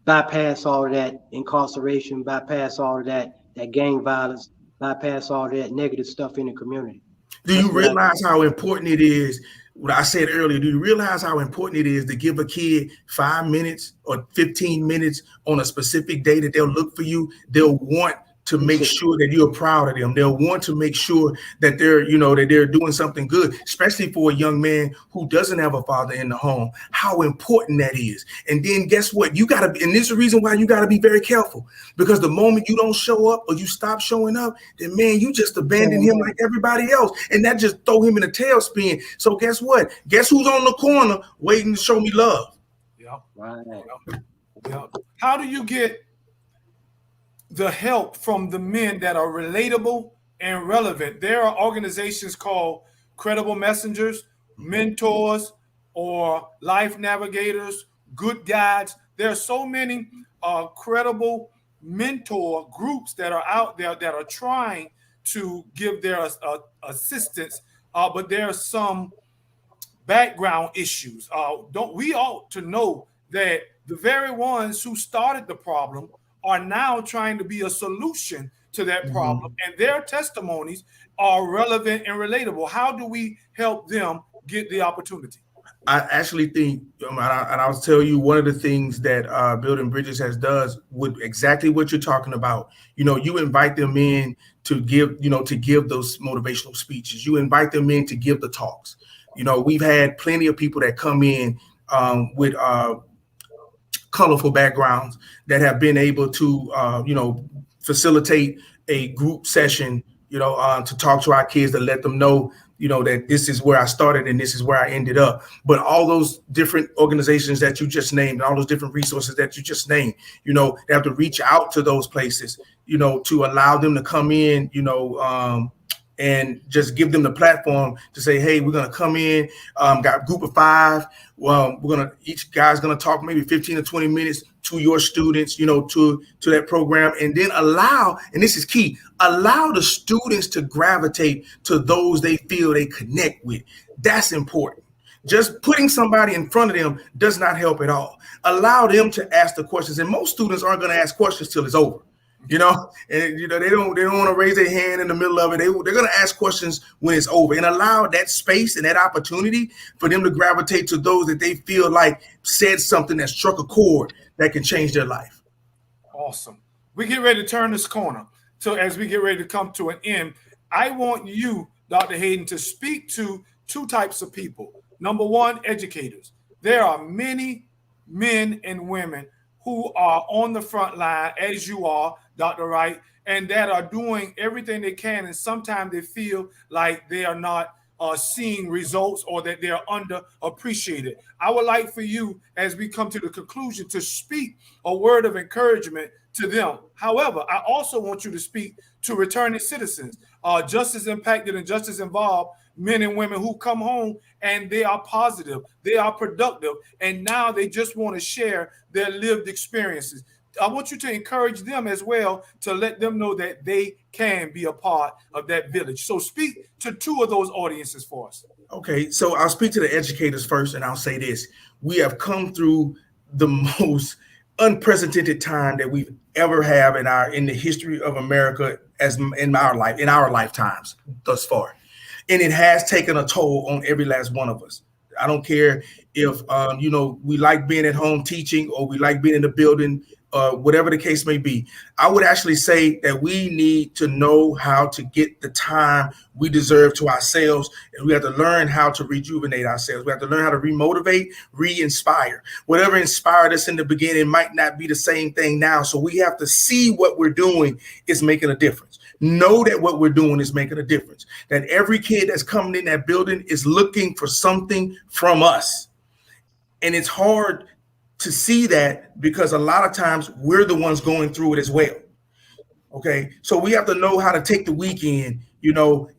bypass all of that incarceration, bypass all of that gang violence, bypass all that negative stuff in the community. Do you realize how important it is? What I said earlier, do you realize how important it is to give a kid 5 minutes or 15 minutes on a specific day that they'll look for you? They'll want to make sure that you're proud of them. They'll want to make sure that they're doing something good, especially for a young man who doesn't have a father in the home, how important that is. And then guess what? You got to be, and this is the reason why you got to be very careful, because the moment you don't show up or you stop showing up, then man, you just abandon him like everybody else. And that just throw him in a tailspin. So guess what? Guess who's on the corner waiting to show me love? Yeah. Right. Yeah. How do you get the help from the men that are relatable and relevant? There are organizations called Credible Messengers, Mentors, or Life Navigators, Good Guides. There are so many credible mentor groups that are out there that are trying to give their assistance, but there are some background issues. We ought to know that the very ones who started the problem are now trying to be a solution to that problem, and their testimonies are relevant and relatable. How do we help them get the opportunity? I actually think, and I'll tell you, one of the things that Building Bridges has does with exactly what you're talking about. You invite them in to give those motivational speeches. You invite them in to give the talks. We've had plenty of people that come in with colorful backgrounds that have been able to, facilitate a group session, to talk to our kids, to let them know, that this is where I started and this is where I ended up. But all those different organizations that you just named, all those different resources that you just named, they have to reach out to those places, to allow them to come in, and just give them the platform to say, hey, we're going to come in, got a group of 5. Well, each guy's going to talk maybe 15 or 20 minutes to your students, to that program, and then allow, and this is key, allow the students to gravitate to those they feel they connect with. That's important. Just putting somebody in front of them does not help at all. Allow them to ask the questions, and most students aren't going to ask questions till it's over. And they don't want to raise their hand in the middle of it. They're going to ask questions when it's over, and allow that space and that opportunity for them to gravitate to those that they feel like said something that struck a chord that can change their life. Awesome. We get ready to turn this corner. So as we get ready to come to an end, I want you, Dr. Hayden, to speak to 2 types of people. Number 1, educators. There are many men and women who are on the front line, as you are, Dr. Wright, and that are doing everything they can, and sometimes they feel like they are not seeing results or that they're underappreciated. I would like for you, as we come to the conclusion, to speak a word of encouragement to them. However, I also want you to speak to returning citizens, just as impacted and just as involved men and women who come home and they are positive, they are productive, and now they just want to share their lived experiences. I want you to encourage them as well, to let them know that they can be a part of that village. So speak to 2 of those audiences for us. Okay, so I'll speak to the educators first, and I'll say this. We have come through the most unprecedented time that we've ever have in the history of America in our lifetimes thus far. And it has taken a toll on every last one of us. I don't care if, we like being at home teaching, or we like being in the building, whatever the case may be. I would actually say that we need to know how to get the time we deserve to ourselves, and we have to learn how to rejuvenate ourselves. We have to learn how to remotivate, re-inspire. Whatever inspired us in the beginning might not be the same thing now. So we have to see what we're doing is making a difference. Know that what we're doing is making a difference, that every kid that's coming in that building is looking for something from us. And it's hard to see that because a lot of times we're the ones going through it as well. Okay, so we have to know how to take the weekend,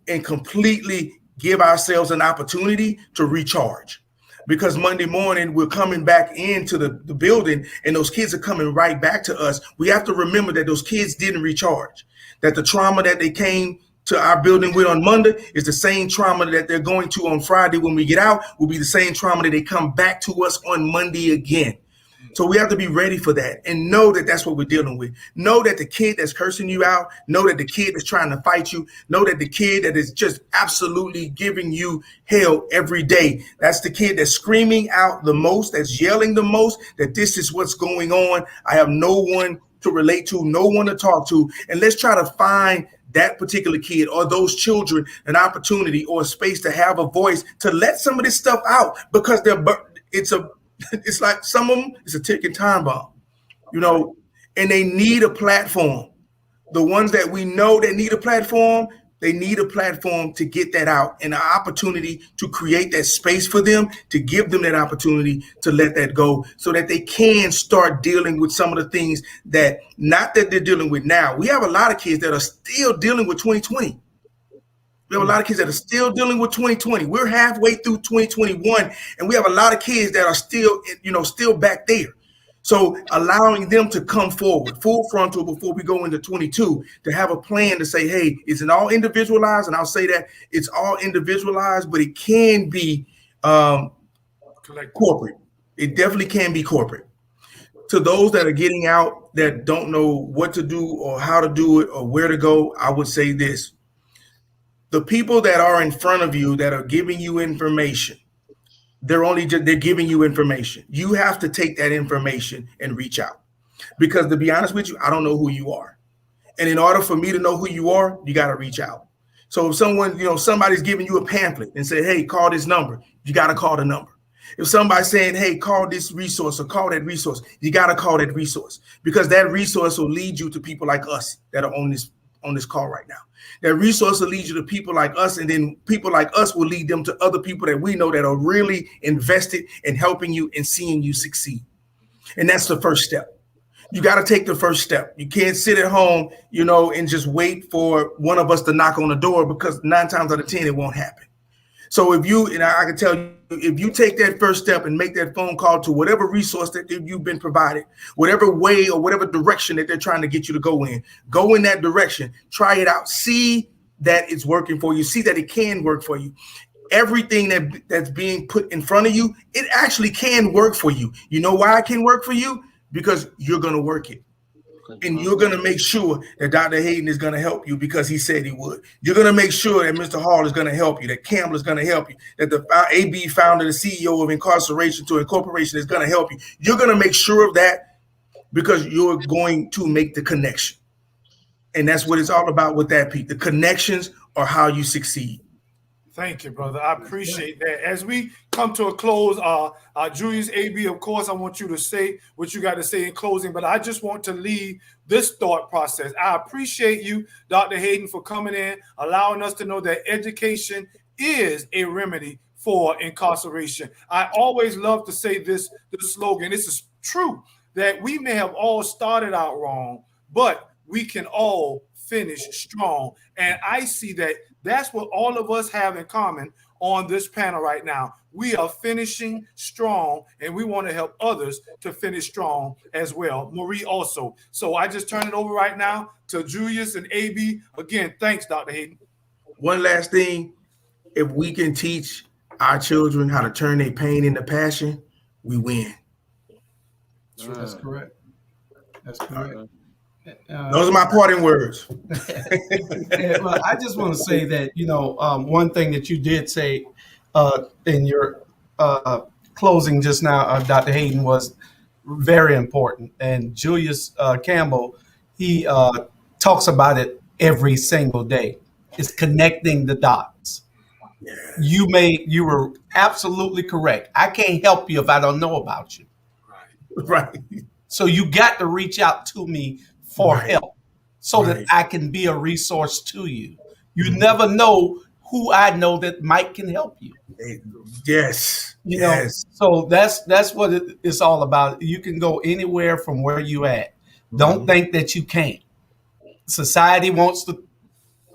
and completely give ourselves an opportunity to recharge. Because Monday morning we're coming back into the building, and those kids are coming right back to us. We have to remember that those kids didn't recharge, that the trauma that they came to our building with on Monday is the same trauma that they're going to on Friday when we get out, will be the same trauma that they come back to us on Monday again. So we have to be ready for that and know that that's what we're dealing with. Know that the kid that's cursing you out, know that the kid that's trying to fight you, know that the kid that is just absolutely giving you hell every day, that's the kid that's screaming out the most, that's yelling the most, that this is what's going on. I have no one to relate to, no one to talk to. And let's try to find that particular kid or those children an opportunity or a space to have a voice to let some of this stuff out, because it's like some of them, it's a ticking time bomb, and they need a platform. The ones that we know that need a platform, they need a platform to get that out, and an opportunity to create that space for them, to give them that opportunity to let that go so that they can start dealing with some of the things that not that they're dealing with now. We have a lot of kids that are still dealing with 2020. We have a lot of kids that are still dealing with 2020. We're halfway through 2021, and we have a lot of kids that are still, still back there. So allowing them to come forward, full frontal, before we go into 22, to have a plan to say, hey, it's all individualized. And I'll say that it's all individualized, but it can be corporate. It definitely can be corporate. To those that are getting out that don't know what to do or how to do it or where to go, I would say this. The people that are in front of you that are giving you information, they're giving you information. You have to take that information and reach out, because to be honest with you, I don't know who you are. And in order for me to know who you are, you got to reach out. So if somebody's giving you a pamphlet and say, hey, call this number, you got to call the number. If somebody's saying, hey, call this resource or call that resource, you got to call that resource, because that resource will lead you to people like us that are on this call right now. That resource will lead you to people like us, and then people like us will lead them to other people that we know that are really invested in helping you and seeing you succeed. And that's the first step. You got to take the first step. You can't sit at home, and just wait for one of us to knock on the door, because 9 times out of 10, it won't happen. So I can tell you, if you take that first step and make that phone call to whatever resource that you've been provided, whatever way or whatever direction that they're trying to get you to go in that direction, try it out, see that it's working for you, see that it can work for you. Everything that's being put in front of you, it actually can work for you. You know why it can work for you? Because you're going to work it. And you're going to make sure that Dr. Hayden is going to help you because he said he would. You're going to make sure that Mr. Hall is going to help you, that Campbell is going to help you, that the AB founder, the CEO of Incarceration to Incorporation is going to help you. You're going to make sure of that because you're going to make the connection. And that's what it's all about with that, Pete. The connections are how you succeed. Thank you, brother. I appreciate that. As we come to a close, Julius, AB, of course, I want you to say what you got to say in closing, but I just want to leave this thought process. I appreciate you, Dr. Hayden, for coming in, allowing us to know that education is a remedy for incarceration. I always love to say this slogan. This is true, that we may have all started out wrong, but we can all finish strong. And I see that that's what all of us have in common on this panel right now. We are finishing strong, and we want to help others to finish strong as well. Marie also. So I just turn it over right now to Julius and AB. Again, thanks, Dr. Hayden. One last thing. If we can teach our children how to turn their pain into passion, we win. That's correct. That's correct. Those are my parting words. Well, I just want to say that, one thing that you did say in your closing just now, Dr. Hayden, was very important. And Julius Campbell, he talks about it every single day. It's connecting the dots. Yeah. You were absolutely correct. I can't help you if I don't know about you. Right. So you got to reach out to me for help so that I can be a resource to you. You never know who I know that might can help you. Yes. So that's what it's all about. You can go anywhere from where you at. Don't think that you can't. Society wants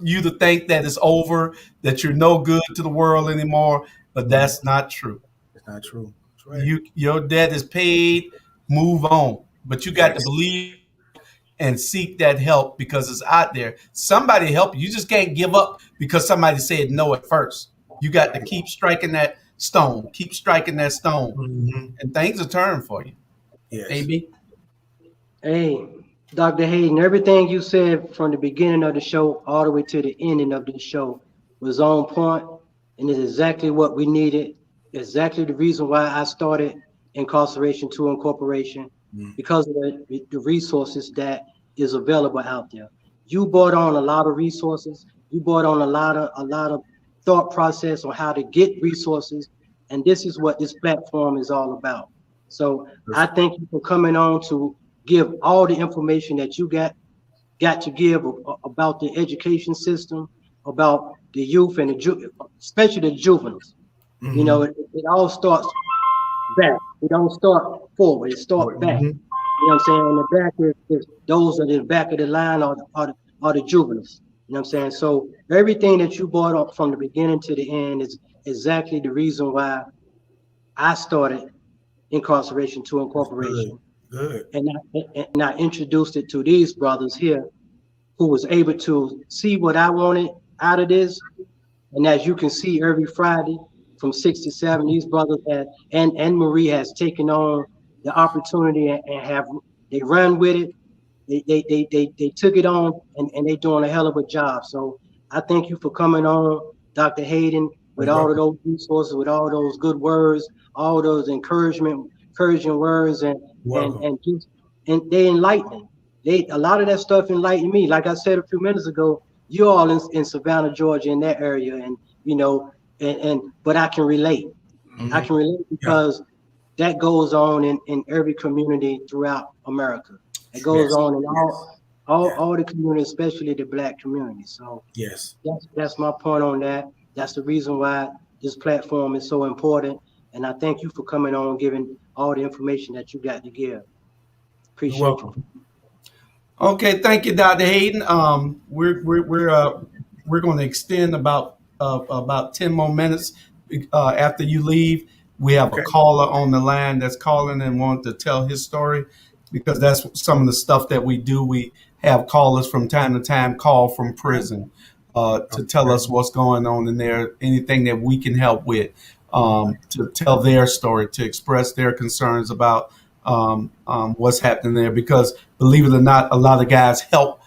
you to think that it's over, that you're no good to the world anymore, but that's not true. It's not true. That's right. Your debt is paid, move on. But you got to believe and seek that help because it's out there. Somebody help you. You just can't give up because somebody said no at first. You got to keep striking that stone, and things are turning for you. Yes. AB? Hey, Dr. Hayden, everything you said from the beginning of the show all the way to the ending of the show was on point, and is exactly what we needed, exactly the reason why I started Incarceration to Incorporation, because of the resources that is available out there. You brought on a lot of resources. You brought on a lot of thought process on how to get resources, and this is what this platform is all about. So I thank you for coming on to give all the information that you got to give about the education system, about the youth and especially the juveniles. It all starts back. It don't start forward. It starts back. You know what I'm saying? On the back is those at the back of the line are the juveniles. You know what I'm saying? So everything that you brought up from the beginning to the end is exactly the reason why I started Incarceration to Incorporation. Good. And I introduced it to these brothers here who was able to see what I wanted out of this. And as you can see, every Friday from 6 to 7, these brothers and Marie has taken on the opportunity and they run with it. They took it on and they doing a hell of a job. So I thank you for coming on, Dr. Hayden, with all of those resources, with all those good words, all those encouraging words, and they enlighten. A lot of that stuff enlightened me. Like I said a few minutes ago, you all in Savannah, Georgia, in that area, and but I can relate. I can relate because that goes on in every community throughout America. It goes on in all the communities, especially the Black community. So that's my point on that. That's the reason why this platform is so important. And I thank you for coming on, giving all the information that you got to give. Appreciate You're you. welcome. Okay, thank you, Dr. Hayden. We're going to extend about 10 more minutes after you leave. We have a Okay. caller on the line that's calling and wants to tell his story, because that's some of the stuff that we do. We have callers from time to time call from prison to tell us what's going on in there, anything that we can help with, to tell their story, to express their concerns about what's happening there. Because believe it or not, a lot of guys help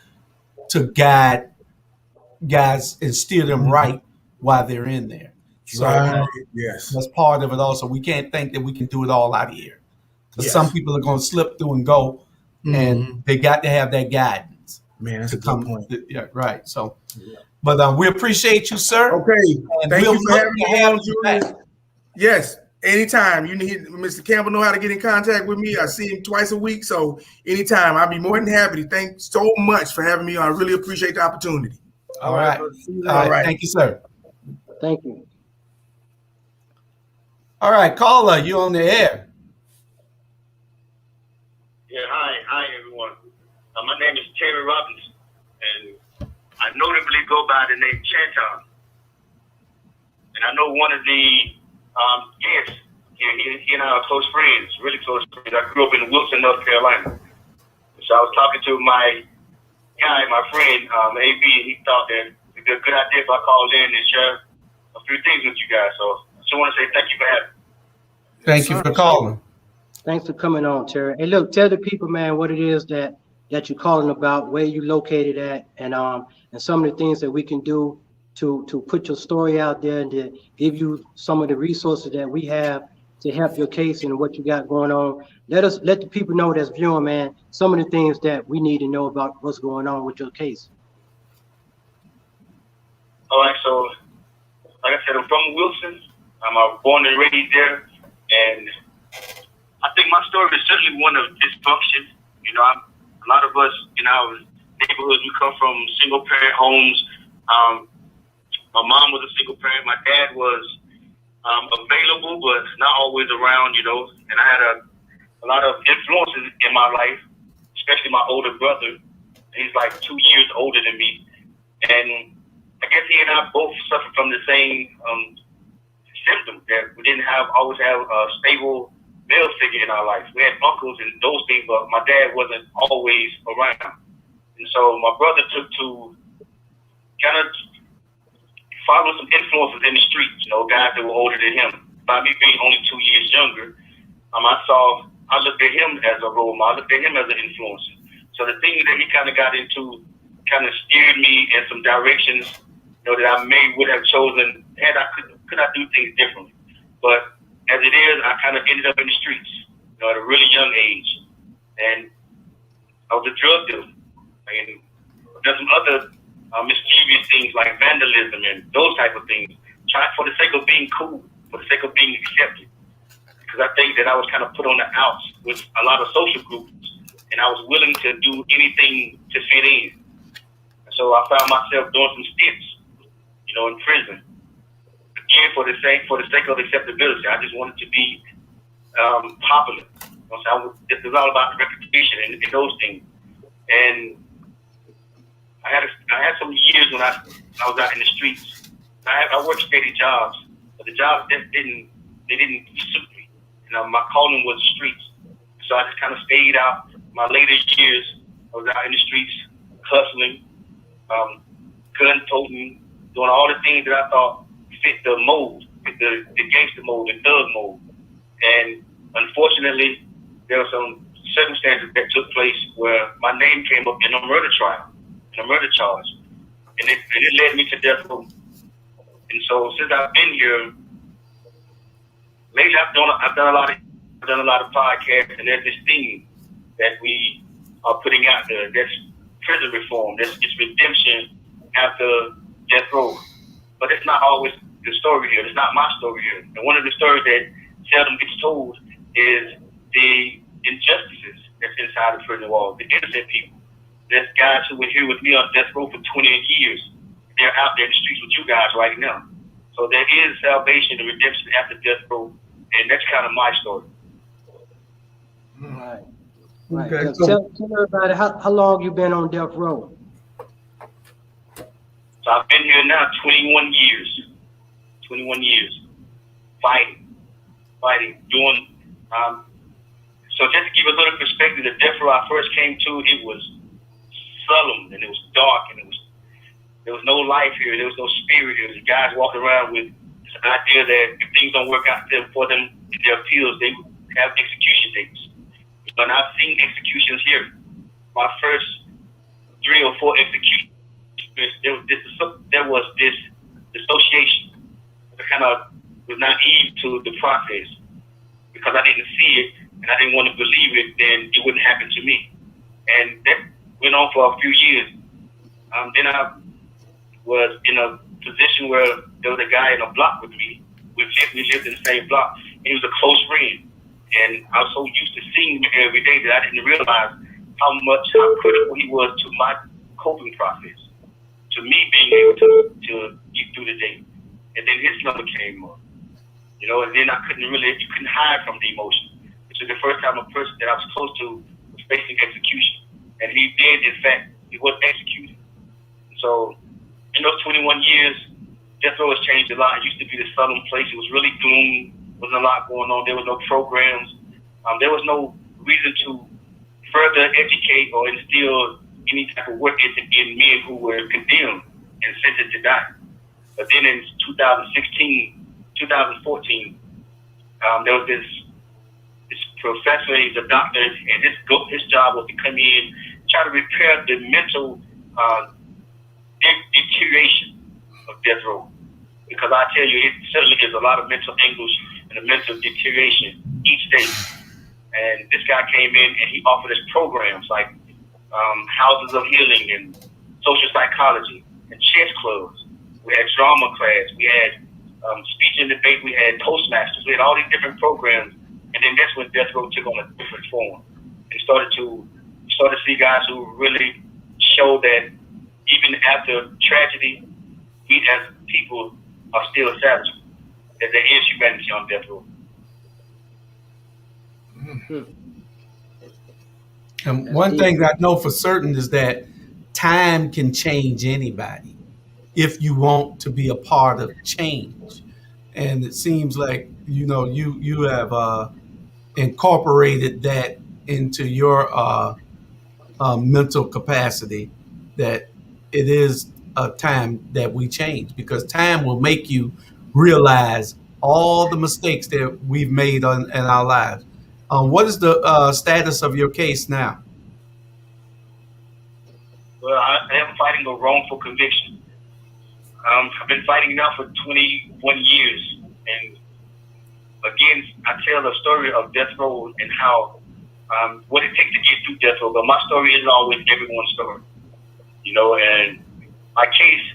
to guide guys and steer them right while they're in there. So Right. Yes. that's part of it also. We can't think that we can do it all out here, because Yes. some people are going to slip through and go, and they got to have that guidance. Man, that's to a good come. point. Yeah, right. So, but we appreciate you, sir. Okay. And Thank we'll you for look having to me have on, you back. Julius. Yes. Anytime you need, Mr. Campbell know how to get in contact with me. I see him twice a week. So anytime, I'll be more than happy. Thanks so much for having me on. I really appreciate the opportunity. All right. All right. Thank you, sir. Thank you. All right, caller, you on the air. Yeah, hi, everyone. My name is Terry Robbins, and I notably go by the name Chanton. And I know one of the guests, he and I are close friends, really close friends. I grew up in Wilson, North Carolina. So I was talking to my guy, my friend, AB, and he thought that it'd be a good idea if I called in and share a few things with you guys. So I just want to say thank you for having me. Thank you for calling. Thanks for coming on, Terry. Hey, look, tell the people, man, what it is that you're calling about, where you located at, and some of the things that we can do to put your story out there and to give you some of the resources that we have to help your case and what you got going on. Let the people know that's viewing, man, some of the things that we need to know about what's going on with your case. All right, so like I said, I'm from Wilson. I'm born and raised there, and I think my story is certainly one of dysfunction. You know, a lot of us in our neighborhoods, we come from single-parent homes. My mom was a single parent. My dad was available, but not always around, you know. And I had a lot of influences in my life, especially my older brother. He's like 2 years older than me. And I guess he and I both suffered from the same symptoms, that we didn't always have a stable male figure in our life. We had uncles and those things, but my dad wasn't always around. And so my brother took to kind of follow some influences in the streets, you know, guys that were older than him. By me being only 2 years younger, I looked at him as a role model. I looked at him as an influencer. So the things that he kind of got into kind of steered me in some directions, you know, that I would have chosen could I do things differently. But as it is, I kind of ended up in the streets, you know, at a really young age. And I was a drug dealer. And there's some other mischievous things like vandalism and those type of things, for the sake of being cool, for the sake of being accepted. Because I think that I was kind of put on the outs with a lot of social groups, and I was willing to do anything to fit in. And so I found myself doing some stints, you know, in prison. Again, for the sake of acceptability. I just wanted to be popular. You know, so it was all about the reputation and those things. And I had some years when I was out in the streets. I worked steady jobs, but the jobs didn't suit me. You know, my calling was the streets, so I just kind of stayed out. My later years, I was out in the streets, hustling, gun toting, doing all the things that I thought fit the mold, fit the gangster mold, the thug mold. And unfortunately, there were some circumstances that took place where my name came up in a murder trial, in a murder charge, and it led me to death row. And so since I've been here, lately I've done a lot of podcasts, and there's this theme that we are putting out there. That's prison reform. It's redemption after death row. But it's not always the story here. It's not my story here. And one of the stories that seldom gets told is the injustices that's inside the prison walls, the innocent people. There's guys who were here with me on death row for 28 years. They're out there in the streets with you guys right now. So there is salvation and redemption after death row, and that's kind of my story. All right. Right. Okay. So tell everybody how long you been on death row. So I've been here now 21 years. 21 years. Fighting, doing. So just to give a little perspective, the death row I first came to, it was solemn and it was dark and there was no life here. There was no spirit. There was guys walking around with this idea that if things don't work out for them in their appeals, they would have execution dates. And I've seen executions here. My first 3 or 4 executions, there was this dissociation. I kind of was naive to the process because I didn't see it and I didn't want to believe it, then it wouldn't happen to me. And that went on for a few years. Then I was in a position where there was a guy in a block with me. We lived in the same block. And he was a close friend. And I was so used to seeing him every day that I didn't realize how critical he was to my coping process, to me being able to get through the day. And then his number came up, and then you couldn't hide from the emotion. This was the first time a person that I was close to was facing execution. And he did, in fact, he was executed. So in those 21 years, death row has changed a lot. It used to be this southern place. It was really gloom. There wasn't a lot going on. There was no programs. There was no reason to further educate or instill any type of work ethic in men who were condemned and sentenced to die. But then in 2014, there was this professor, he's a doctor, and his job was to come in, try to repair the mental deterioration of death row. Because I tell you, it certainly is a lot of mental anguish and a mental deterioration each day. And this guy came in and he offered us programs like houses of healing and social psychology and chess clubs. We had drama class. We had speech and debate. We had Toastmasters. We had all these different programs. And then that's when death row took on a different form. And started to see guys who really showed that even after tragedy, we as people are still savage. That there is humanity on death row. And one thing I know for certain is that time can change anybody if you want to be a part of change. And it seems like you have incorporated that into your mental capacity, that it is a time that we change, because time will make you realize all the mistakes that we've made in our lives. What is the status of your case now? Well, I am fighting a wrongful conviction. I've been fighting now for 21 years. And again, I tell the story of death row and how what it takes to get through death row. But my story isn't always everyone's story. And my case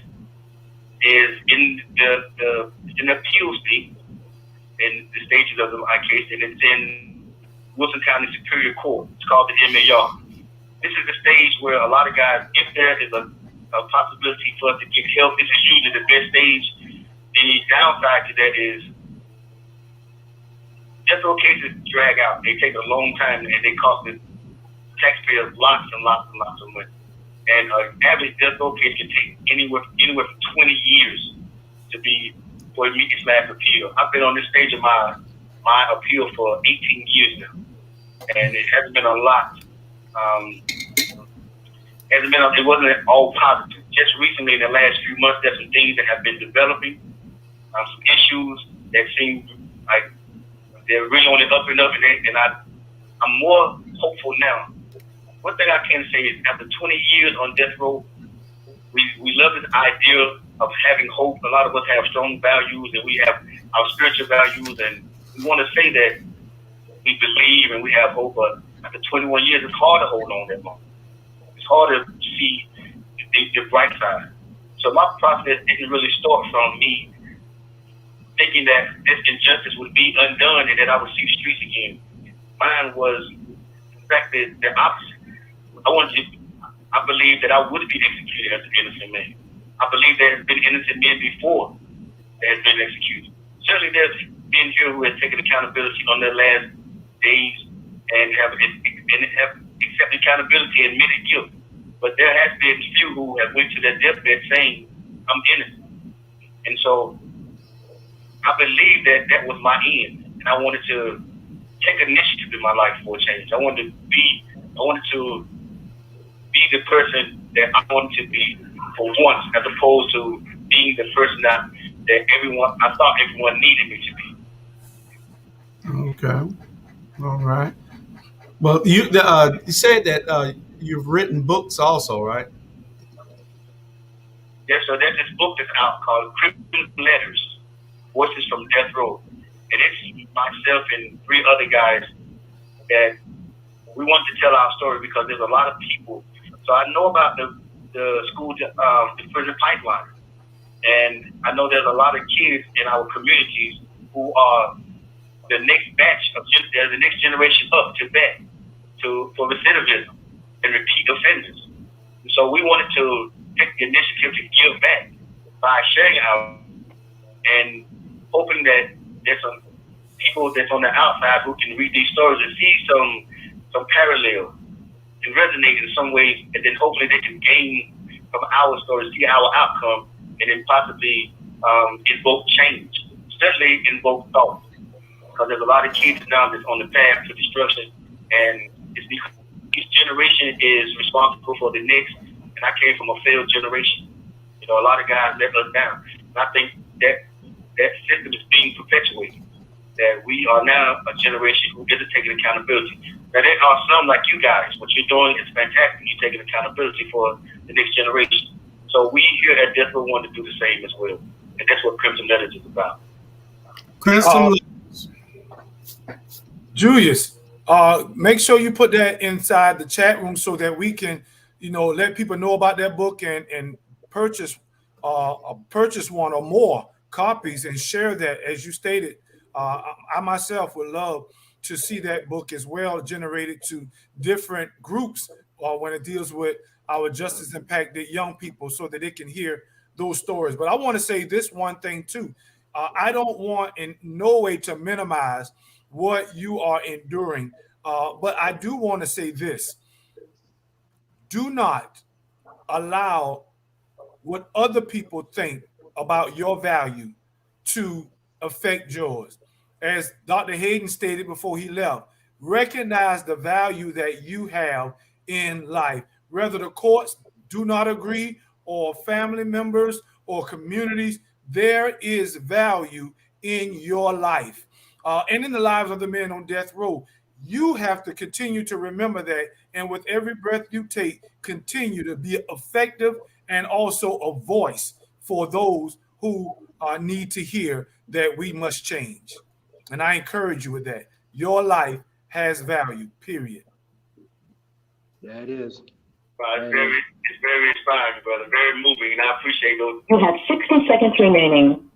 is in the appeal state, in the stages of my case, and it's in Wilson County Superior Court. It's called the MAR. This is the stage where a lot of guys, if there is a possibility for us to get help, this is usually the best stage. The downside to that is death row cases drag out. They take a long time and they cost the taxpayers lots and lots and lots of money. And an average death row case can take anywhere from 20 years for it to meet its last appeal. I've been on this stage of my appeal for 18 years now, and it hasn't been a lot. It wasn't all positive. Just recently, in the last few months, there's some things that have been developing, some issues that seem like they're really on the up and up, and I'm more hopeful now. One thing I can say is, after 20 years on death row, we love this idea of having hope. A lot of us have strong values, and we have our spiritual values, and we want to say that we believe and we have hope. But after 21 years, it's hard to hold on that long. It's hard to see the bright side. So my process didn't really start from me thinking that this injustice would be undone and that I would see the streets again. Mine was, in fact, the opposite. I believe that I would be executed as an innocent man. I believe there has been innocent men before that has been executed. Certainly there's men here who have taken accountability on their last days and have accept accountability and admitted guilt. But there has been few who have went to their deathbed saying, I'm innocent. And so I believe that that was my end. And I wanted to take initiative in my life for a change. I wanted to be the person that I wanted to be for once, as opposed to being the person that I thought everyone needed me to be. Okay. All right. Well, you said that you've written books also, right? Yeah, so there's this book that's out called Cryptic Letters, Voices from Death Row. And it's myself and 3 other guys that we want to tell our story, because there's a lot of people. So I know about the prison pipeline. And I know there's a lot of kids in our communities who are the next batch they're the next generation up to bat for recidivism and repeat offenders. And so we wanted to take the initiative to give back by sharing our and hoping that there's some people that's on the outside who can read these stories and see some parallel and resonate in some ways, and then hopefully they can gain from our stories, see our outcome, and then possibly invoke change, especially invoke thought. Because there's a lot of kids now that's on the path to destruction, and it's because each generation is responsible for the next. And I came from a failed generation. You know, a lot of guys let us down. And I think that system is being perpetuated. That we are now a generation who isn't taking accountability. Now there are some like you guys. What you're doing is fantastic. You're taking accountability for the next generation. So we here at Death Row want to do the same as well. And that's what Crimson Letters is about. Crimson Julius, make sure you put that inside the chat room so that we can, let people know about that book and purchase one or more copies and share that. As you stated, I myself would love to see that book as well generated to different groups when it deals with our justice impacted young people, so that they can hear those stories. But I want to say this one thing too. I don't want in no way to minimize what you are enduring. But I do want to say this. Do not allow what other people think about your value to affect yours. As Dr. Hayden stated before he left, recognize the value that you have in life. Whether the courts do not agree, or family members or communities, there is value in your life and in the lives of the men on death row. You have to continue to remember that, and with every breath you take, continue to be effective and also a voice for those who need to hear that we must change. And I encourage you with that. Your life has value, period. Yeah, it is. It's very inspiring, brother. Very moving, and I appreciate those. You have 60 seconds remaining.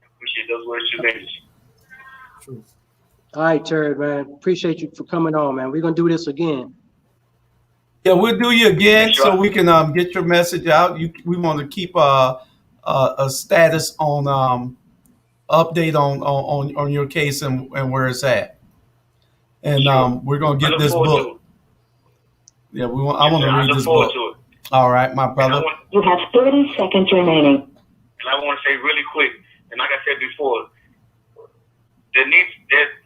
I appreciate those words you mentioned. All right, Terry, man. Appreciate you for coming on, man. We're gonna do this again. Yeah, we'll do you again Sure. so we can get your message out. We want to keep a status on update on your case and where it's at. And Sure. we're gonna get this book. Yeah, I want to read this book. To it. All right, my brother. You have 30 seconds remaining. And I want to say really quick, and like I said before, there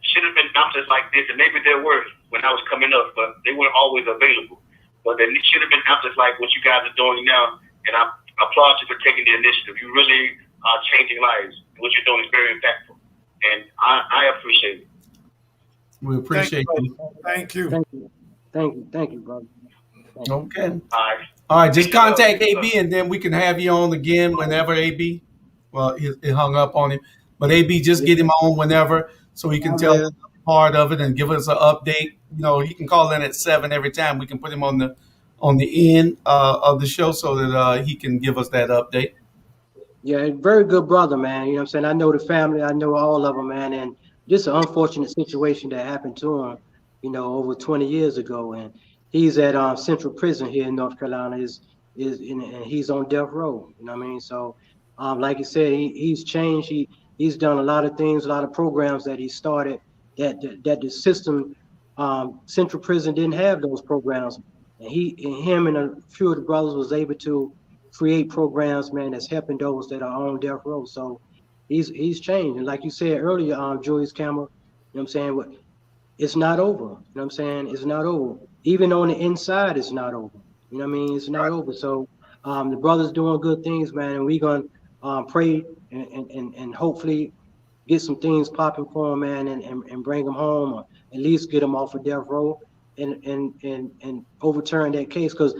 should have been options like this, and maybe there were when I was coming up, but they weren't always available. But there should have been options like what you guys are doing now, and I applaud you for taking the initiative. You really are changing lives. What you're doing is very impactful, and I appreciate it. We appreciate you. Thank you. Thank you, brother. Okay. All right. Just contact AB, and then we can have you on again whenever AB. Well, it hung up on him, but AB, just get him on whenever so he can tell us part of it and give us an update. He can call in at 7 every time. We can put him on the end of the show so that he can give us that update. Yeah, very good brother, man. You know what I'm saying? I know the family. I know all of them, man. And just an unfortunate situation that happened to him, over 20 years ago. And he's at Central Prison here in North Carolina. And he's on death row. You know what I mean? So, like you said, he's changed. He's done a lot of things, a lot of programs that he started that the system Central Prison didn't have those programs, and him and a few of the brothers was able to create programs, man, that's helping those that are on death row. So he's changed, and like you said earlier, Julius Cameron, you know what I'm saying? It's not over. You know what I'm saying? It's not over. Even on the inside, it's not over. You know what I mean? It's not over. So the brothers doing good things, man, and we gonna pray and hopefully get some things popping for him, man, and bring him home, or at least get him off of death row and overturn that case, because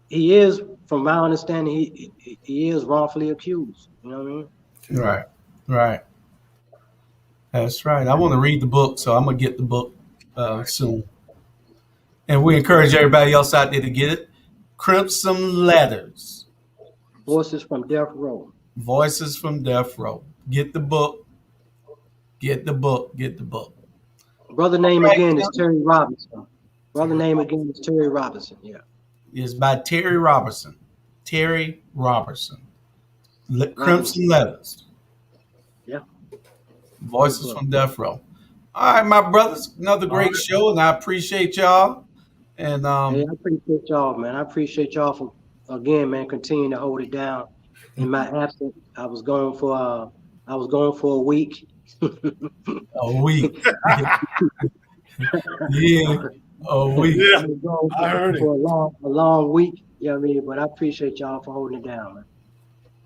he is, from my understanding, he is wrongfully accused. You know what I mean? Right, right. That's right. I want to read the book, so I'm gonna get the book soon. And we encourage everybody else out there to get it. Crimson Letters. Voices from Death Row. Voices from Death Row. Get the book. Get the book. Get the book. Brother name again is Terry Robinson. Brother name again is Terry Robinson. Yeah. It's by Terry Robertson. Terry Robertson. Crimson Letters. Yeah. Voices from Death Row. All right, my brothers. Another great show, and I appreciate y'all. And hey, I appreciate y'all, man. I appreciate y'all for, again, man, continuing to hold it down. In my absence, I was going for a week. A week. Yeah, a week. Yeah, I heard it. For a long week. You know what I mean? But I appreciate y'all for holding it down, man.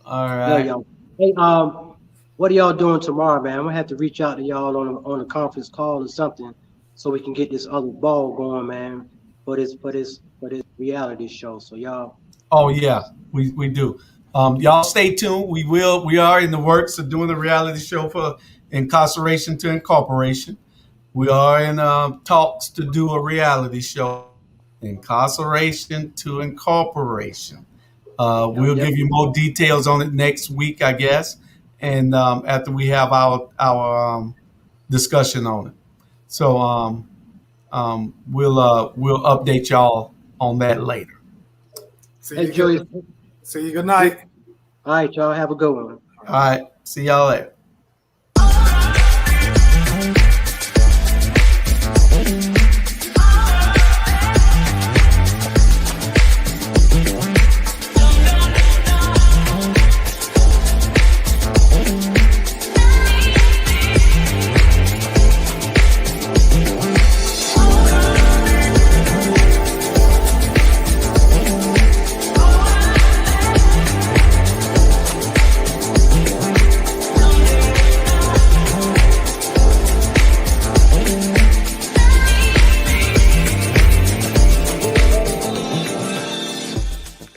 All right. Yeah, y'all. Hey, what are y'all doing tomorrow, man? I'm gonna have to reach out to y'all on a conference call or something, so we can get this other ball going, man. For this reality show. So y'all. Oh yeah, we do. Y'all stay tuned. We are in the works of doing a reality show for Incarceration to Incorporation. We are in talks to do a reality show, Incarceration to Incorporation. We'll give you more details on it next week, I guess, and after we have our discussion on it. So we'll update y'all on that later. Hey, Joey. See you good night. All right, y'all have a good one. All right, see y'all later.